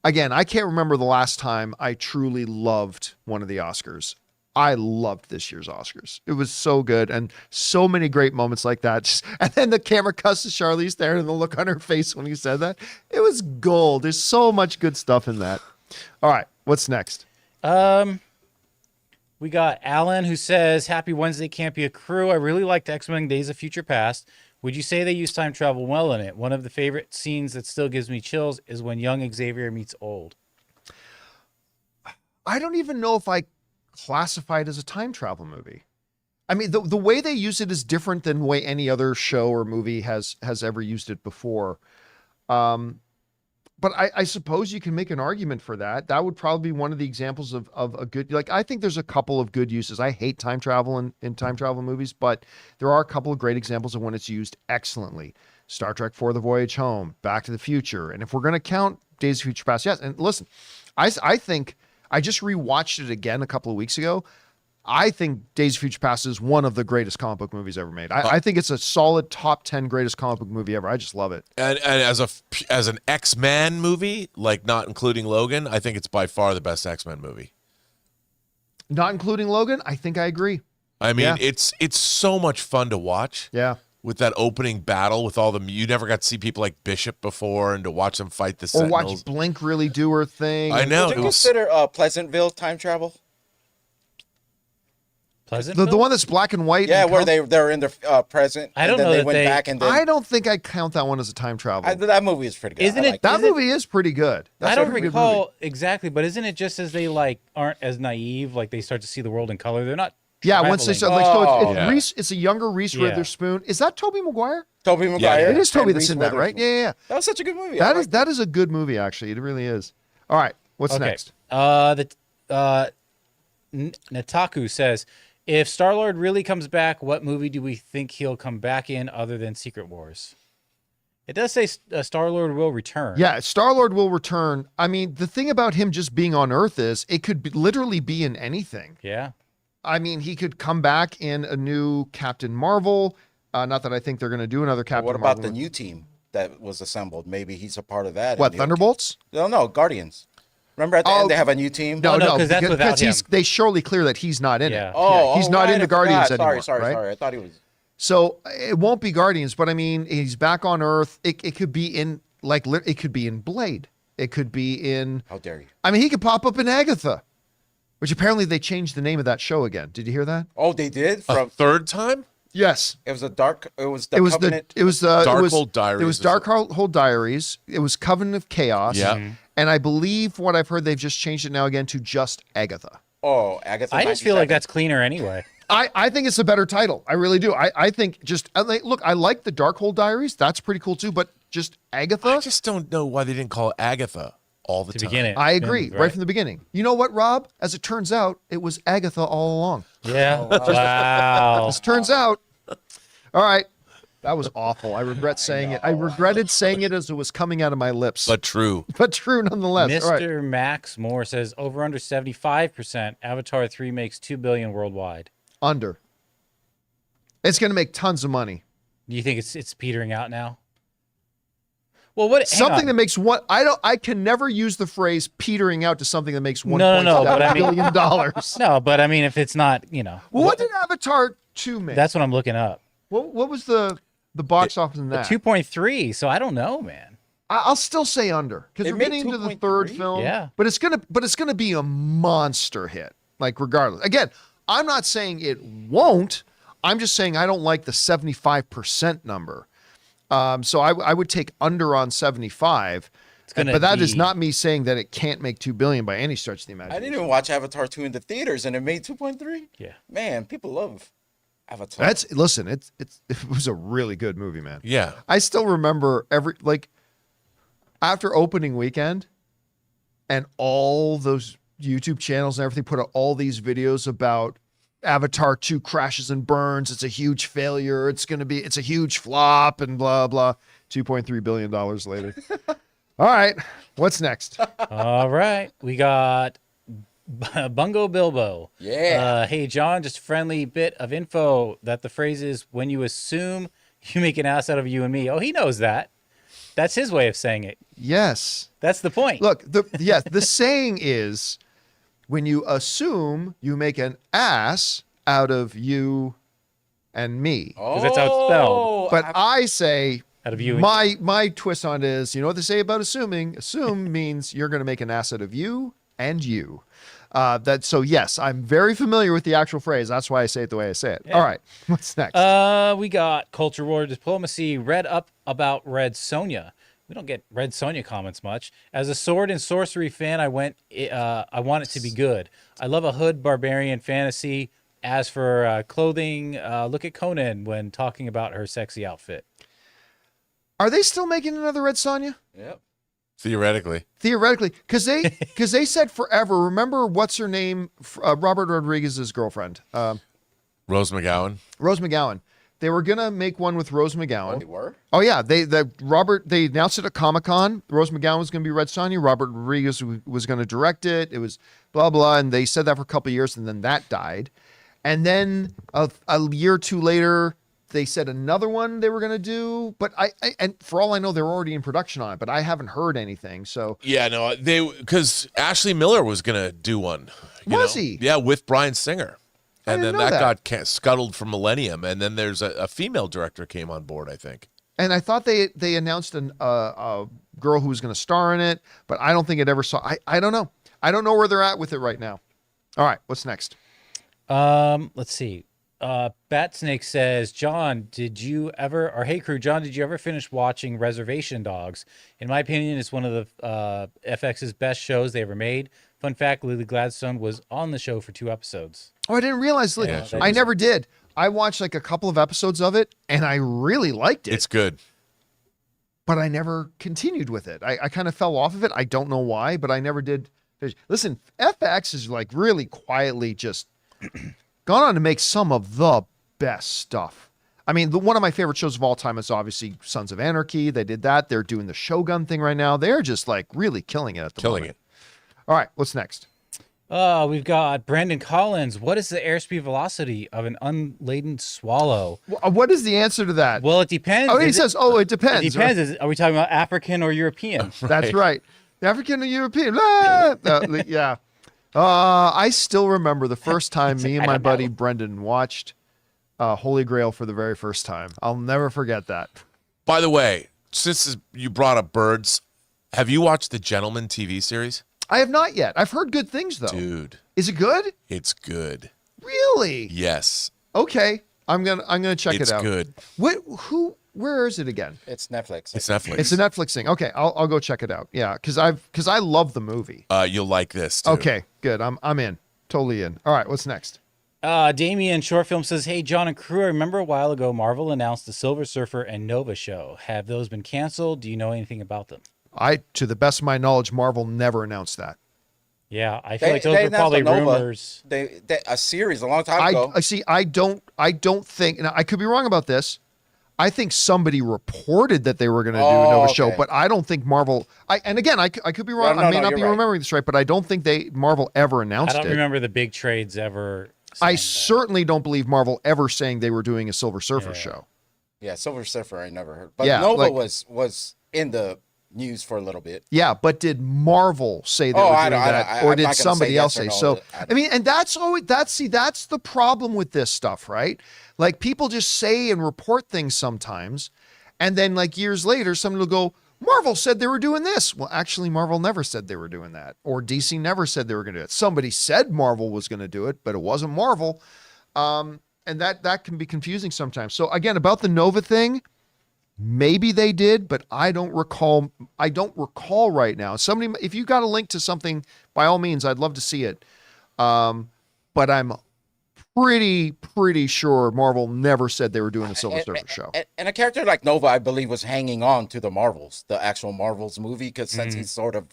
again, I can't remember the last time I truly loved one of the Oscars. I loved this year's Oscars. It was so good, and so many great moments like that. And then the camera cuts to Charlize Theron and the look on her face when he said that. It was gold. There's so much good stuff in that. All right, what's next? We got Alan who says, happy Wednesday, Campea crew. I really liked X-Men Days of Future Past. Would you say they use time travel well in it? One of the favorite scenes that still gives me chills is when young Xavier meets old. I don't even know if I classify it as a time travel movie. I mean, the way they use it is different than the way any other show or movie has ever used it before. But I suppose you can make an argument for that. That would probably be one of the examples of a good, like, I think there's a couple of good uses. I hate time travel in time travel movies, but there are a couple of great examples of when it's used excellently. Star Trek IV: The Voyage Home, Back to the Future. And if we're going to count Days of Future Past, yes. And listen, I think I just rewatched it again a couple of weeks ago. I think Days of Future Past is one of the greatest comic book movies ever made. I think it's a solid top 10 greatest comic book movie ever. I just love it. And as an X-Men movie, like not including Logan, I think it's by far the best X-Men movie. Not including Logan, I think I agree. I mean, Yeah. it's so much fun to watch. Yeah. With that opening battle with all the, you never got to see people like Bishop before, and to watch them fight the Or Sentinels. watch Blink really do her thing. I know. Would you It was, consider Pleasantville time travel? Pleasantville? The one that's black and white. Yeah, and where they're in the present. I don't and then know they that went they- back and then I don't think I count that one as a time travel. that movie is pretty good. Isn't I it- like that is it- movie is pretty good. That's I a don't pretty good recall movie. exactly, but isn't it just as they like aren't as naive, like they start to see the world in color? They're not. Yeah, once they traveling. start, like, so it's, Oh. Yeah. Reese, it's a younger Reese Yeah. Witherspoon. Is that Tobey Maguire? Tobey Maguire. It is Toby and that's Reese in that, right? Witherspoon. Yeah. That was such a good movie. I liked it. That is a good movie, actually. It really is. All right, what's Okay. next? Nataku says, if Star-Lord really comes back, what movie do we think he'll come back in other than Secret Wars? It does say Star-Lord will return. Yeah, Star-Lord will return. I mean, the thing about him just being on Earth is it could literally be in anything. Yeah. I mean, he could come back in a new Captain Marvel. Not that I think they're going to do another Captain What Marvel. about the new team that was assembled? Maybe he's a part of that. What, And Thunderbolts? No, Guardians. Remember at the end they have a new team? No, no, 'cause that's without him. they surely clear that he's not in Yeah. it. Oh, he's not right, in the I Guardians forgot. anymore. Sorry. right? I thought he was. So it won't be Guardians, but I mean, he's back on Earth. It could be in it could be in Blade. It could be in. How dare you? I mean, he could pop up in Agatha, which apparently they changed the name of that show again. Did you hear that? Oh, they did. a From third time? Yes. it was the dark. It was the It was Covenant. it was Darkhold Diaries It was is it? Darkhold Diaries. It was Covenant of Chaos. Yeah. And I believe what I've heard, they've just changed it now again to just Agatha. Oh, Agatha. I just feel like 97. that's cleaner anyway. I think it's a better title. I really do. I think look, I like the Darkhold Diaries. That's pretty cool too. But just Agatha. I just don't know why they didn't call it Agatha. all the To time. begin it. I agree, Right. right from the beginning. You know what, Rob? As it turns out, it was Agatha all along. Yeah. Wow. As it turns out. All right. That was awful. I regret saying it. I regretted saying it as it was coming out of my lips. But true. But true nonetheless. All right. Mr. Max Moore says over under 75%. Avatar 3 makes $2 billion worldwide. Under. It's going to make tons of money. Do you think it's petering out now? Well, what Something that makes one. I can never use the phrase petering out to something that makes $1.7 billion dollars. No, but I mean, if it's not, Well, what did Avatar 2 make? that's what I'm looking up. What was the box office in that? 2.3. So I don't know, man. I'll still say under because It we're made getting into the 2.3? third film. Yeah. but it's gonna be a monster hit. Like regardless. Again, I'm not saying it won't. I'm just saying I don't like the 75% number. So I would take under on 75. gonna But that is be- not me saying that it can't make $2 billion by any stretch of the I imagination. didn't even watch Avatar 2 in the theaters, and it made 2.3. Yeah. Man, people love Avatar. It was a really good movie, man. Yeah. I still remember after opening weekend and all those YouTube channels and everything put out all these videos about Avatar 2 crashes and burns. It's a huge failure. It's a huge flop and blah, blah. $2.3 billion later. All right. What's next? All right. We got Bungo Bilbo. Yeah. Hey, John, just a friendly bit of info that the phrase is when you assume you make an ass out of you and me. Oh, he knows that. That's his way of saying it. Yes. That's the point. Look, the saying is when you assume you make an ass out of you and me. that's how it's spelled. But I say Out of you and my twist on it is, you know what they say about assuming? Assume means you're going to make an ass out of you and you. So yes, I'm very familiar with the actual phrase. That's why I say it the way I say it. Yeah. All right, what's next? We got Culture War Diplomacy. Read up about Red Sonja. We don't get Red Sonja comments much. As a sword and sorcery fan, I want it to be good. I love a hood barbarian fantasy. As for clothing, look at Conan when talking about her sexy outfit. Are they still making another Red Sonja? Yep. Theoretically. Theoretically, because they said forever. Remember what's her name? Robert Rodriguez's girlfriend, Rose McGowan. Rose McGowan. They were gonna make one with Rose McGowan. They were? Oh yeah, they announced it at Comic-Con. Rose McGowan was going to be Red Sonja. Robert Rodriguez was going to direct it. It was blah blah, and they said that for a couple of years, and then that died. And then a year or two later, they said another one they were going to do. But and for all I know, they're already in production on it. But I haven't heard anything. So Yeah, no, because Ashley Miller was gonna do one. Was he? Yeah, with Bryan Singer, I and then didn't know that got scuttled from Millennium, and then there's a female director came on board, I think. and I thought they announced a girl who was going to star in it, but I don't think it ever saw. I don't know. I don't know where they're at with it right now. All right, what's next? Let's see. Bat Snake says, John, hey crew, John, did you ever finish watching Reservation Dogs? In my opinion, it's one of the FX's best shows they ever made. Fun fact, Lily Gladstone was on the show for 2 episodes. Oh, I didn't realize. Yeah, I never did. I watched like a couple of episodes of it, and I really liked it. It's good. But I never continued with it. I kind of fell off of it. I don't know why, but I never did. Listen, FX is like really quietly just gone on to make some of the best stuff. I mean, one of my favorite shows of all time is obviously Sons of Anarchy. They did that. They're doing the Shogun thing right now. They're just like really killing it at the moment. All right, what's next? We've got Brandon Collins. What is the airspeed velocity of an unladen swallow? What is the answer to that? Well, it depends. Oh, he says, it depends. It depends. Are we talking about African or European? That's right. The African and European. Yeah. I still remember the first time me and my buddy Brendan watched Holy Grail for the very first time. I'll never forget that. By the way, since you brought up birds, have you watched the Gentleman TV series? I have not yet. I've heard good things though. Dude, Is it good? it's good. Really? Yes, Okay. I'm gonna check it's it out. good. Where is it again? It's Netflix. It's Netflix. It's a Netflix thing. Okay, I'll go check it out. Yeah, because I love the movie. You'll like this too. Okay, good. I'm in. Totally in. All right, what's next? Damien Short Film says, hey, John and crew, I remember a while ago Marvel announced the Silver Surfer and Nova show. Have those been canceled? Do you know anything about them? To the best of my knowledge, Marvel never announced that. Yeah, I feel like those were probably rumors. A series a long time ago. I don't think, and I could be wrong about this. I think somebody reported that they were going to do a Nova show, but I don't think Marvel. I could be wrong. I may not be remembering this right, but I don't think Marvel ever announced it. I don't remember the big trades ever. I certainly don't believe Marvel ever saying they were doing a Silver Surfer show. Yeah, Silver Surfer I never heard, but Nova was in the news for a little bit. Yeah, but did Marvel say they were doing that, or did somebody else say? So I mean, and that's the problem with this stuff, right? Like people just say and report things sometimes, and then like years later, somebody will go, Marvel said they were doing this. Well, actually, Marvel never said they were doing that, or DC never said they were going to do it. Somebody said Marvel was going to do it, but it wasn't Marvel, and that can be confusing sometimes. So again, about the Nova thing. Maybe they did, but I don't recall right now. Somebody, if you got a link to something, by all means, I'd love to see it. But I'm pretty sure Marvel never said they were doing a Silver Surfer show. And a character like Nova, I believe, was hanging on to the Marvels, the actual Marvels movie, because since he's sort of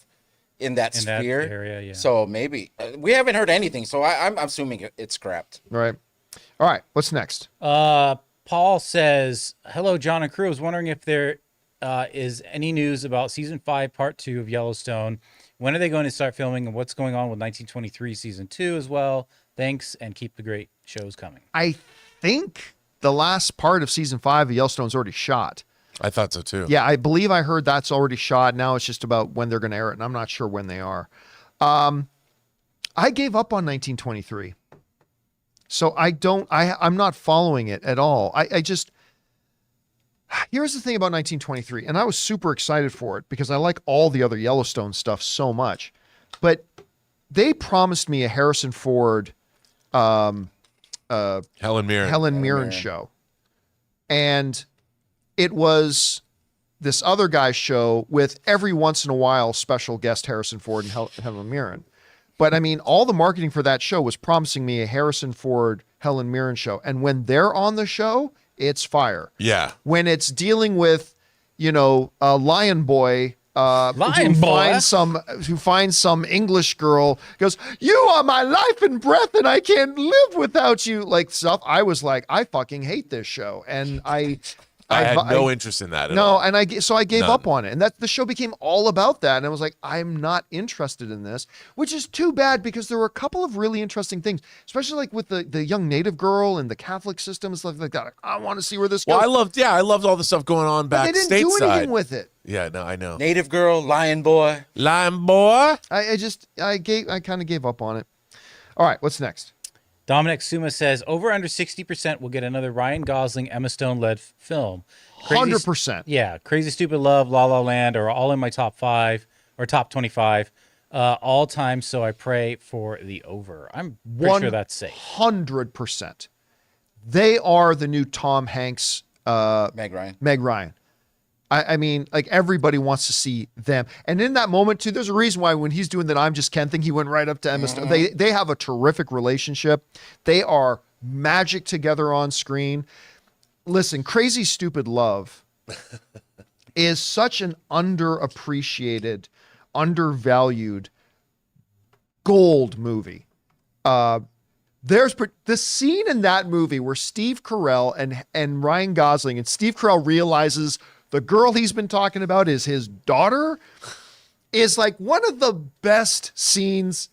in that sphere, that area, yeah. So maybe we haven't heard anything. So I'm assuming it's scrapped. Right. All right. What's next? Paul says, hello, John and crew. I was wondering if there is any news about season 5, part 2 of Yellowstone. When are they going to start filming, and what's going on with 1923 season 2 as well? Thanks, and keep the great shows coming. I think the last part of season 5 of Yellowstone's already shot. I thought so too. Yeah, I believe I heard that's already shot. Now it's just about when they're going to air it, and I'm not sure when they are. I gave up on 1923. So I'm not following it at all. Here's the thing about 1923, and I was super excited for it because I like all the other Yellowstone stuff so much, but they promised me a Harrison Ford, Helen Mirren show. And it was this other guy's show with every once in a while special guest Harrison Ford and Helen Mirren. But I mean, all the marketing for that show was promising me a Harrison Ford, Helen Mirren show. And when they're on the show, it's fire. Yeah. When it's dealing with, a lion boy, who finds some English girl, goes, you are my life and breath and I can't live without you. Like stuff. I was like, I fucking hate this show. And I had no interest in that at all. And I gave up on it. And the show became all about that. And I was like, I'm not interested in this, which is too bad because there were a couple of really interesting things, especially like with the young Native girl and the Catholic system and stuff like that. I want to see where this goes. Well, I loved all the stuff going on back stateside. They didn't do anything with it. Yeah, no, I know. Native girl, lion boy. Lion boy. I kind of gave up on it. All right, what's next? Dominic Suma says, over under 60% will get another Ryan Gosling, Emma Stone-led film. 100%. Yeah, Crazy Stupid Love, La La Land are all in my top 5 or top 25 all time, so I pray for the over. I'm pretty sure that's safe. 100%. They are the new Tom Hanks, Meg Ryan. I mean, like everybody wants to see them. And in that moment too, there's a reason why when he's doing that I'm Just Ken thing, he went right up to Emma Stone. They have a terrific relationship. They are magic together on screen. Listen, Crazy Stupid Love is such an underappreciated, undervalued gold movie. There's the scene in that movie where Steve Carell and Ryan Gosling, and Steve Carell realizes the girl he's been talking about is his daughter, is like one of the best scenes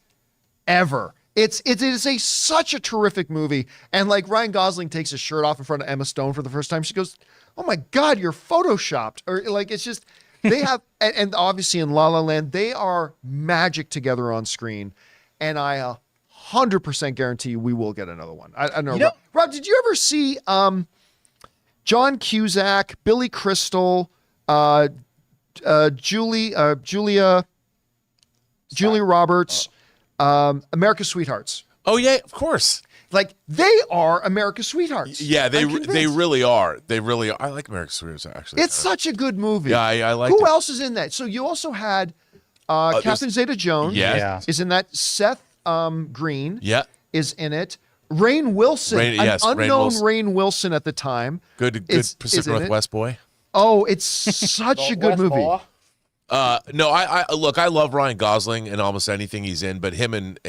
ever. It is such a terrific movie. And like Ryan Gosling takes his shirt off in front of Emma Stone for the first time. She goes, oh my God, you're photoshopped. Or like, it's just, they have, and obviously in La La Land, they are magic together on screen. And I 100% guarantee we will get another one. I don't know. Rob, did you ever see, John Cusack, Billy Crystal, Julia Roberts, America's Sweethearts? Oh yeah, of course. Like they are America's Sweethearts. Yeah, they really are. They really are. I like America's Sweethearts actually. It's such a good movie. Yeah, I like. Who else is in that? So you also had Catherine Zeta-Jones. Yeah, is in that. Seth Green. Yeah, is in it. Rainn Wilson, unknown Rainn Wilson at the time. Good Pacific Northwest boy. Oh, it's such a good movie. No, I look. I love Ryan Gosling and almost anything he's in, but him and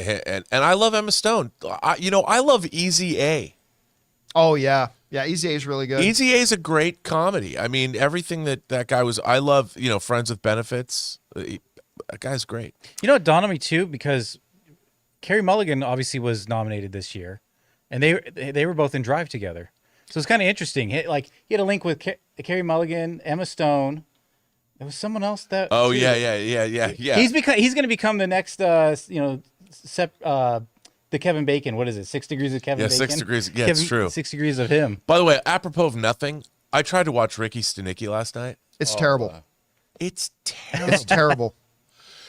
I love Emma Stone. I love Easy A. Oh yeah, Easy A is really good. Easy A is a great comedy. I mean, everything that guy was. I love Friends with Benefits. That guy's great. You know, it dawned on me too because Carey Mulligan obviously was nominated this year, and they were both in Drive together. So it's kind of interesting. He had a link with Carey Mulligan, Emma Stone. There was someone else that. Oh yeah. He's going to become the next the Kevin Bacon. What is it? 6 Degrees of Kevin Bacon. 6 Degrees. Yeah, it's true. 6 Degrees of him. By the way, apropos of nothing, I tried to watch Ricky Stenicki last night. It's terrible. It's terrible. It's terrible.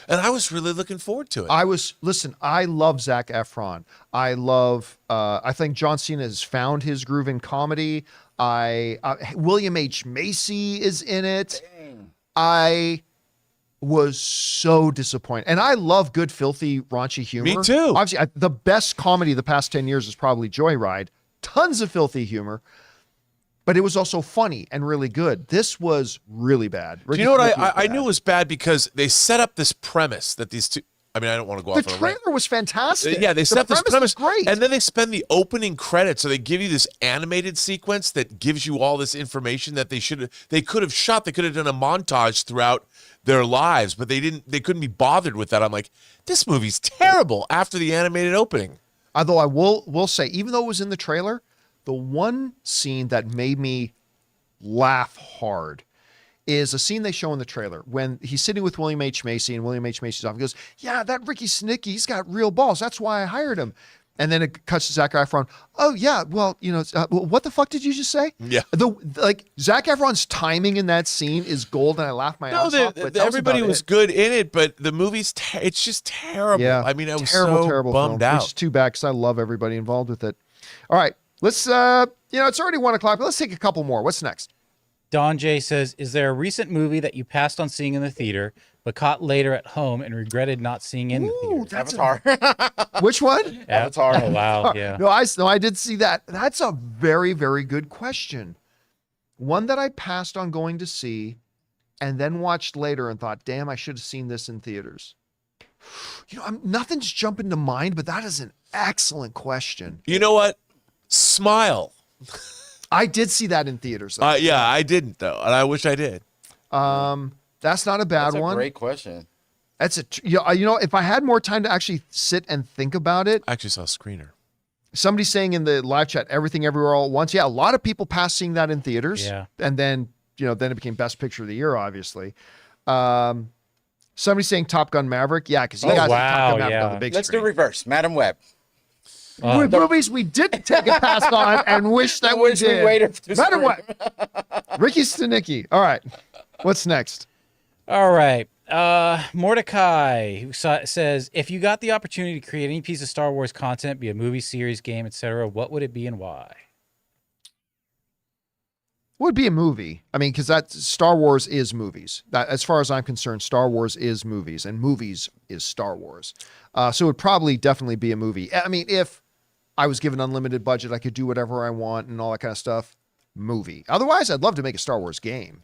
And I was really looking forward to it. Listen, I love Zac Efron. I think John Cena has found his groove in comedy. William H. Macy is in it. Dang. I was so disappointed. And I love good, filthy, raunchy humor. Me too. Obviously, the best comedy the past 10 years is probably Joyride. Tons of filthy humor. But it was also funny and really good. This was really bad. Do you know what I knew it was bad because they set up this premise that these two. I mean, I don't want to go off on a rant. The trailer was fantastic. Yeah, they set up this premise, great. and then they spend the opening credits, so they give you this animated sequence that gives you all this information that they could have shot. They could have done a montage throughout their lives, but they didn't. They couldn't be bothered with that. I'm like, this movie's terrible after the animated opening. Although I will say, even though it was in the trailer, the one scene that made me laugh hard is a scene they show in the trailer when he's sitting with William H. Macy and William H. Macy's off. He goes, yeah, that Ricky Stenicki, he's got real balls. That's why I hired him. And then it cuts to Zac Efron. Oh, yeah, well, what the fuck did you just say? Yeah. Zac Efron's timing in that scene is gold, and I laughed my ass off. But everybody was good in it, but the movie's it's just terrible. Yeah, I mean, I was terrible bummed film, out. which is too bad because I love everybody involved with it. All right, let's, it's already 1 o'clock, but let's take a couple more. What's next? Don J says, is there a recent movie that you passed on seeing in the theater, but caught later at home and regretted not seeing in the theater? That's Avatar. Which one? Avatar. Oh, wow. Yeah. No, I did see that. That's a very, very good question. One that I passed on going to see and then watched later and thought, damn, I should have seen this in theaters. Nothing's jumping to mind, but that is an excellent question. You know what? Smile. I did see that in theaters, though. Yeah, I didn't though, and I wish I did. That's not a bad one. Great question. That's if I had more time to actually sit and think about it. I actually saw a screener. Somebody's saying in the live chat, Everything Everywhere All at Once. Yeah, a lot of people passed seeing that in theaters. Yeah. And then it became Best Picture of the Year, obviously. Somebody's saying Top Gun Maverick. Yeah, because you guys see Top Gun Maverick on the big Let's screen. do reverse. Madam Web. Movies we didn't take a pass on and wish that we did. We waited to Matter scream. what? Ricky Stenicki. All right. What's next? All right. Mordecai who says, if you got the opportunity to create any piece of Star Wars content, be a movie, series, game, etc., what would it be and why? Would be a movie. I mean, because Star Wars is movies. That, as far as I'm concerned, Star Wars is movies, and movies is Star Wars. So it would probably definitely be a movie. I mean, if I was given unlimited budget, I could do whatever I want and all that kind of stuff. Movie. Otherwise, I'd love to make a Star Wars game.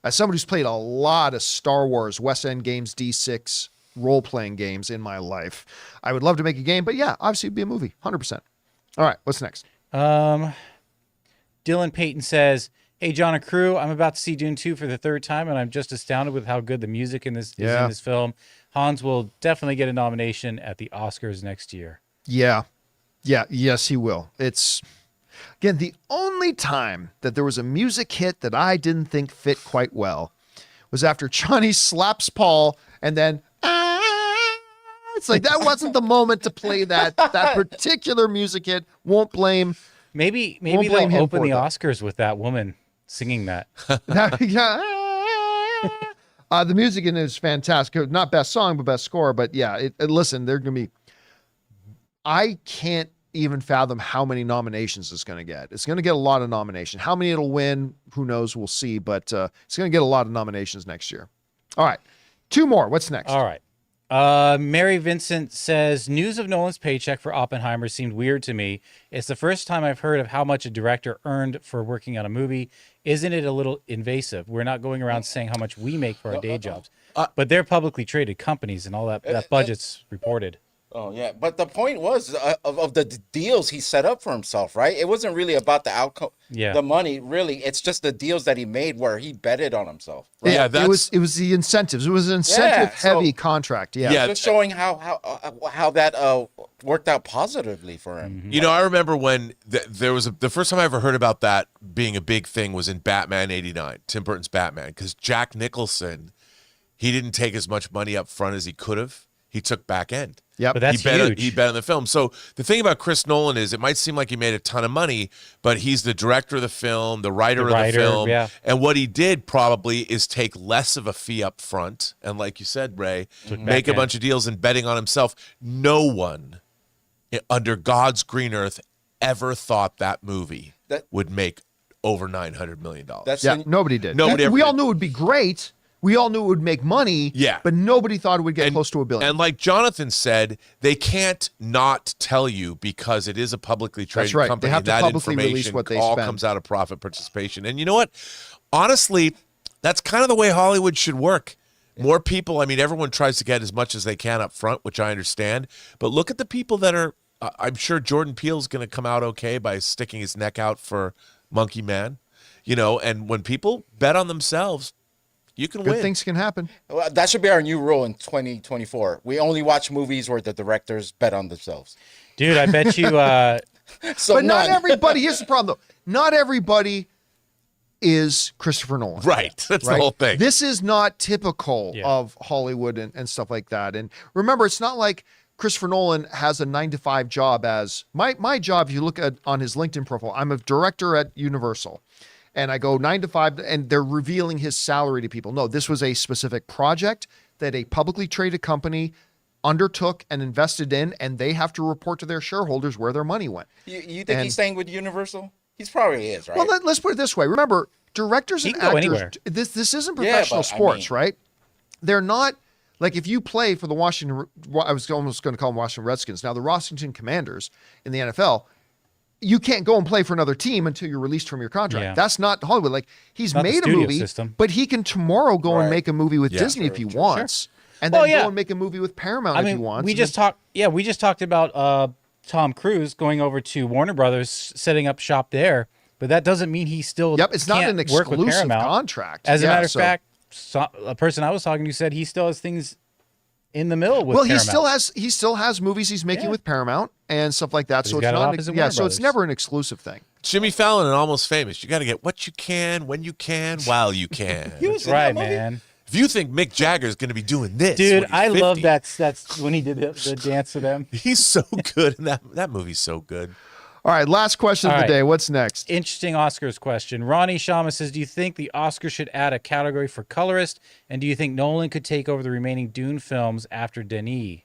As somebody who's played a lot of Star Wars, West End games, D6 role-playing games in my life, I would love to make a game. But yeah, obviously it'd be a movie, 100%. All right, what's next? Dylan Payton says, hey, John and crew, I'm about to see Dune 2 for the third time, and I'm just astounded with how good the music is in this film. Hans will definitely get a nomination at the Oscars next year. Yeah. Yes, he will. It's, again, the only time that there was a music hit that I didn't think fit quite well was after Johnny slaps Paul, and then, it's like, that wasn't the moment to play that particular music hit. Won't blame Maybe blame they'll him open for the it, though. Oscars with that woman singing that. The music in it is fantastic. Not best song, but best score. But yeah, listen, they're going to be, I can't even fathom how many nominations it's going to get. It's going to get a lot of nominations. How many it'll win, who knows? We'll see. But it's going to get a lot of nominations next year. All right. 2 more. What's next? All right. Mary Vincent says, news of Nolan's paycheck for Oppenheimer seemed weird to me. It's the first time I've heard of how much a director earned for working on a movie. Isn't it a little invasive? We're not going around saying how much we make for our day jobs. But they're publicly traded companies and all that budget's reported. Oh yeah, but the point was of the deals he set up for himself, right? It wasn't really about the outcome, the money. Really, it's just the deals that he made where he betted on himself. Right? Yeah, it was the incentives. It was an incentive-heavy contract. Yeah, just showing how that worked out positively for him. You know, I remember when there was the first time I ever heard about that being a big thing was in Batman '89, Tim Burton's Batman, because Jack Nicholson, he didn't take as much money up front as he could have. He took back end. Yep. But that's huge. He bet on the film. So the thing about Chris Nolan is it might seem like he made a ton of money, but he's the director of the film, the writer of the film. Yeah. And what he did probably is take less of a fee up front. And like you said, Ray, make a bunch of deals and betting on himself. No one under God's green earth ever thought that movie would make over $900 million. Nobody did. Nobody we all knew it would be great. We all knew it would make money, but nobody thought it would get close to $1 billion. And like Jonathan said, they can't not tell you because it is a publicly traded company. They have to that publicly release what they all spend. Comes out of profit participation. And you know what? Honestly, that's kind of the way Hollywood should work. More people, I mean, everyone tries to get as much as they can up front, which I understand. But look at the people that are, I'm sure Jordan Peele's going to come out okay by sticking his neck out for Monkey Man. You know, and when people bet on themselves, you can win. Good things can happen. Well, that should be our new rule in 2024. We only watch movies where the directors bet on themselves. Dude, I bet you... but not everybody... Here's the problem, though. Not everybody is Christopher Nolan. Right. That's the whole thing. This is not typical of Hollywood and stuff like that. And remember, it's not like Christopher Nolan has a 9-to-5 job as... My job, if you look at on his LinkedIn profile, I'm a director at Universal. And I go 9 to 5, and they're revealing his salary to people. No, this was a specific project that a publicly traded company undertook and invested in, and they have to report to their shareholders where their money went. You think he's staying with Universal? He's probably is, right? Well, let's put it this way. Remember, directors and actors, anywhere. This isn't professional sports, right? They're not, like if you play for the I was almost going to call them Washington Redskins. Now, the Washington Commanders in the NFL, you can't go and play for another team until you're released from your contract. Yeah. That's not Hollywood. Like he's made a movie, but he can tomorrow go and make a movie with Disney if he wants, and then go and make a movie with Paramount if he wants. We just talked about Tom Cruise going over to Warner Brothers, setting up shop there, but that doesn't mean he still it's not an exclusive contract. As a matter of fact, a person I was talking to said he still has things in the mill with Paramount. He still has movies he's making with Paramount and stuff like that. So it's not so it's never an exclusive thing. Jimmy Fallon and Almost Famous. You got to get what you can, when you can, while you can. That's right, man. If you think Mick Jagger is going to be doing this, dude, I love that. That's when he did the dance to them. He's so good, and that movie's so good. All right, last question of the day. What's next? Interesting Oscars question. Ronnie Shama says, do you think the Oscars should add a category for colorist? And do you think Nolan could take over the remaining Dune films after Denis?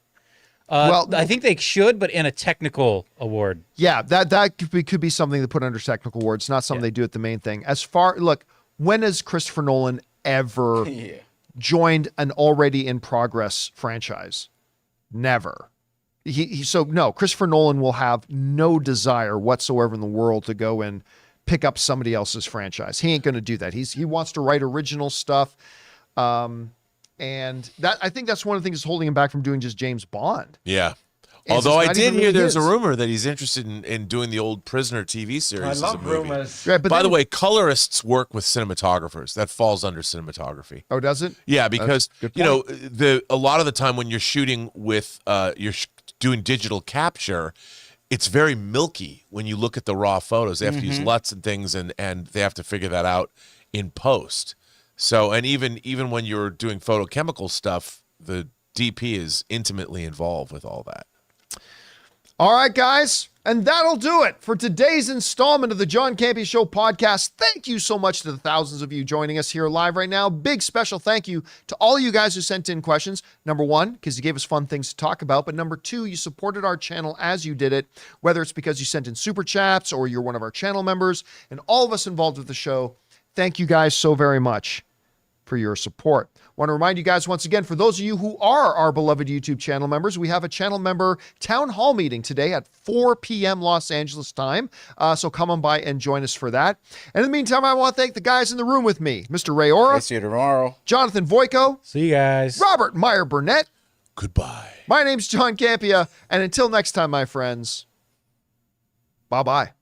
Well, I think they should, but in a technical award. Yeah, that could be something to put under technical awards, not something they do at the main thing. Look, when has Christopher Nolan ever joined an already in progress franchise? Never. No, Christopher Nolan will have no desire whatsoever in the world to go and pick up somebody else's franchise. He ain't going to do that. He wants to write original stuff. And that I think that's one of the things that's holding him back from doing just James Bond. Yeah. Although I did hear there's a rumor that he's interested in doing the old Prisoner TV series. I love rumors. Right, By the way, colorists work with cinematographers. That falls under cinematography. Oh, does it? Yeah, because a lot of the time when you're shooting with doing digital capture, it's very milky when you look at the raw photos. They have to use LUTs and things, and they have to figure that out in post. So, and even when you're doing photochemical stuff, the DP is intimately involved with all that. All right, guys. And that'll do it for today's installment of the John Campea Show podcast. Thank you so much to the thousands of you joining us here live right now. Big special thank you to all you guys who sent in questions. Number one, because you gave us fun things to talk about. But number two, you supported our channel as you did it, whether it's because you sent in super chats or you're one of our channel members and all of us involved with the show. Thank you guys so very much. for your support. Want to remind you guys once again, for those of you who are our beloved YouTube channel members, we have a channel member town hall meeting today at 4 p.m. Los Angeles time. So come on by and join us for that. And in the meantime, I want to thank the guys in the room with me, Mr. Ray Ora, I'll see you tomorrow. Jonathan Voico, See you guys. Robert Meyer Burnett. Goodbye. My name's John Campea, and until next time, my friends, bye-bye.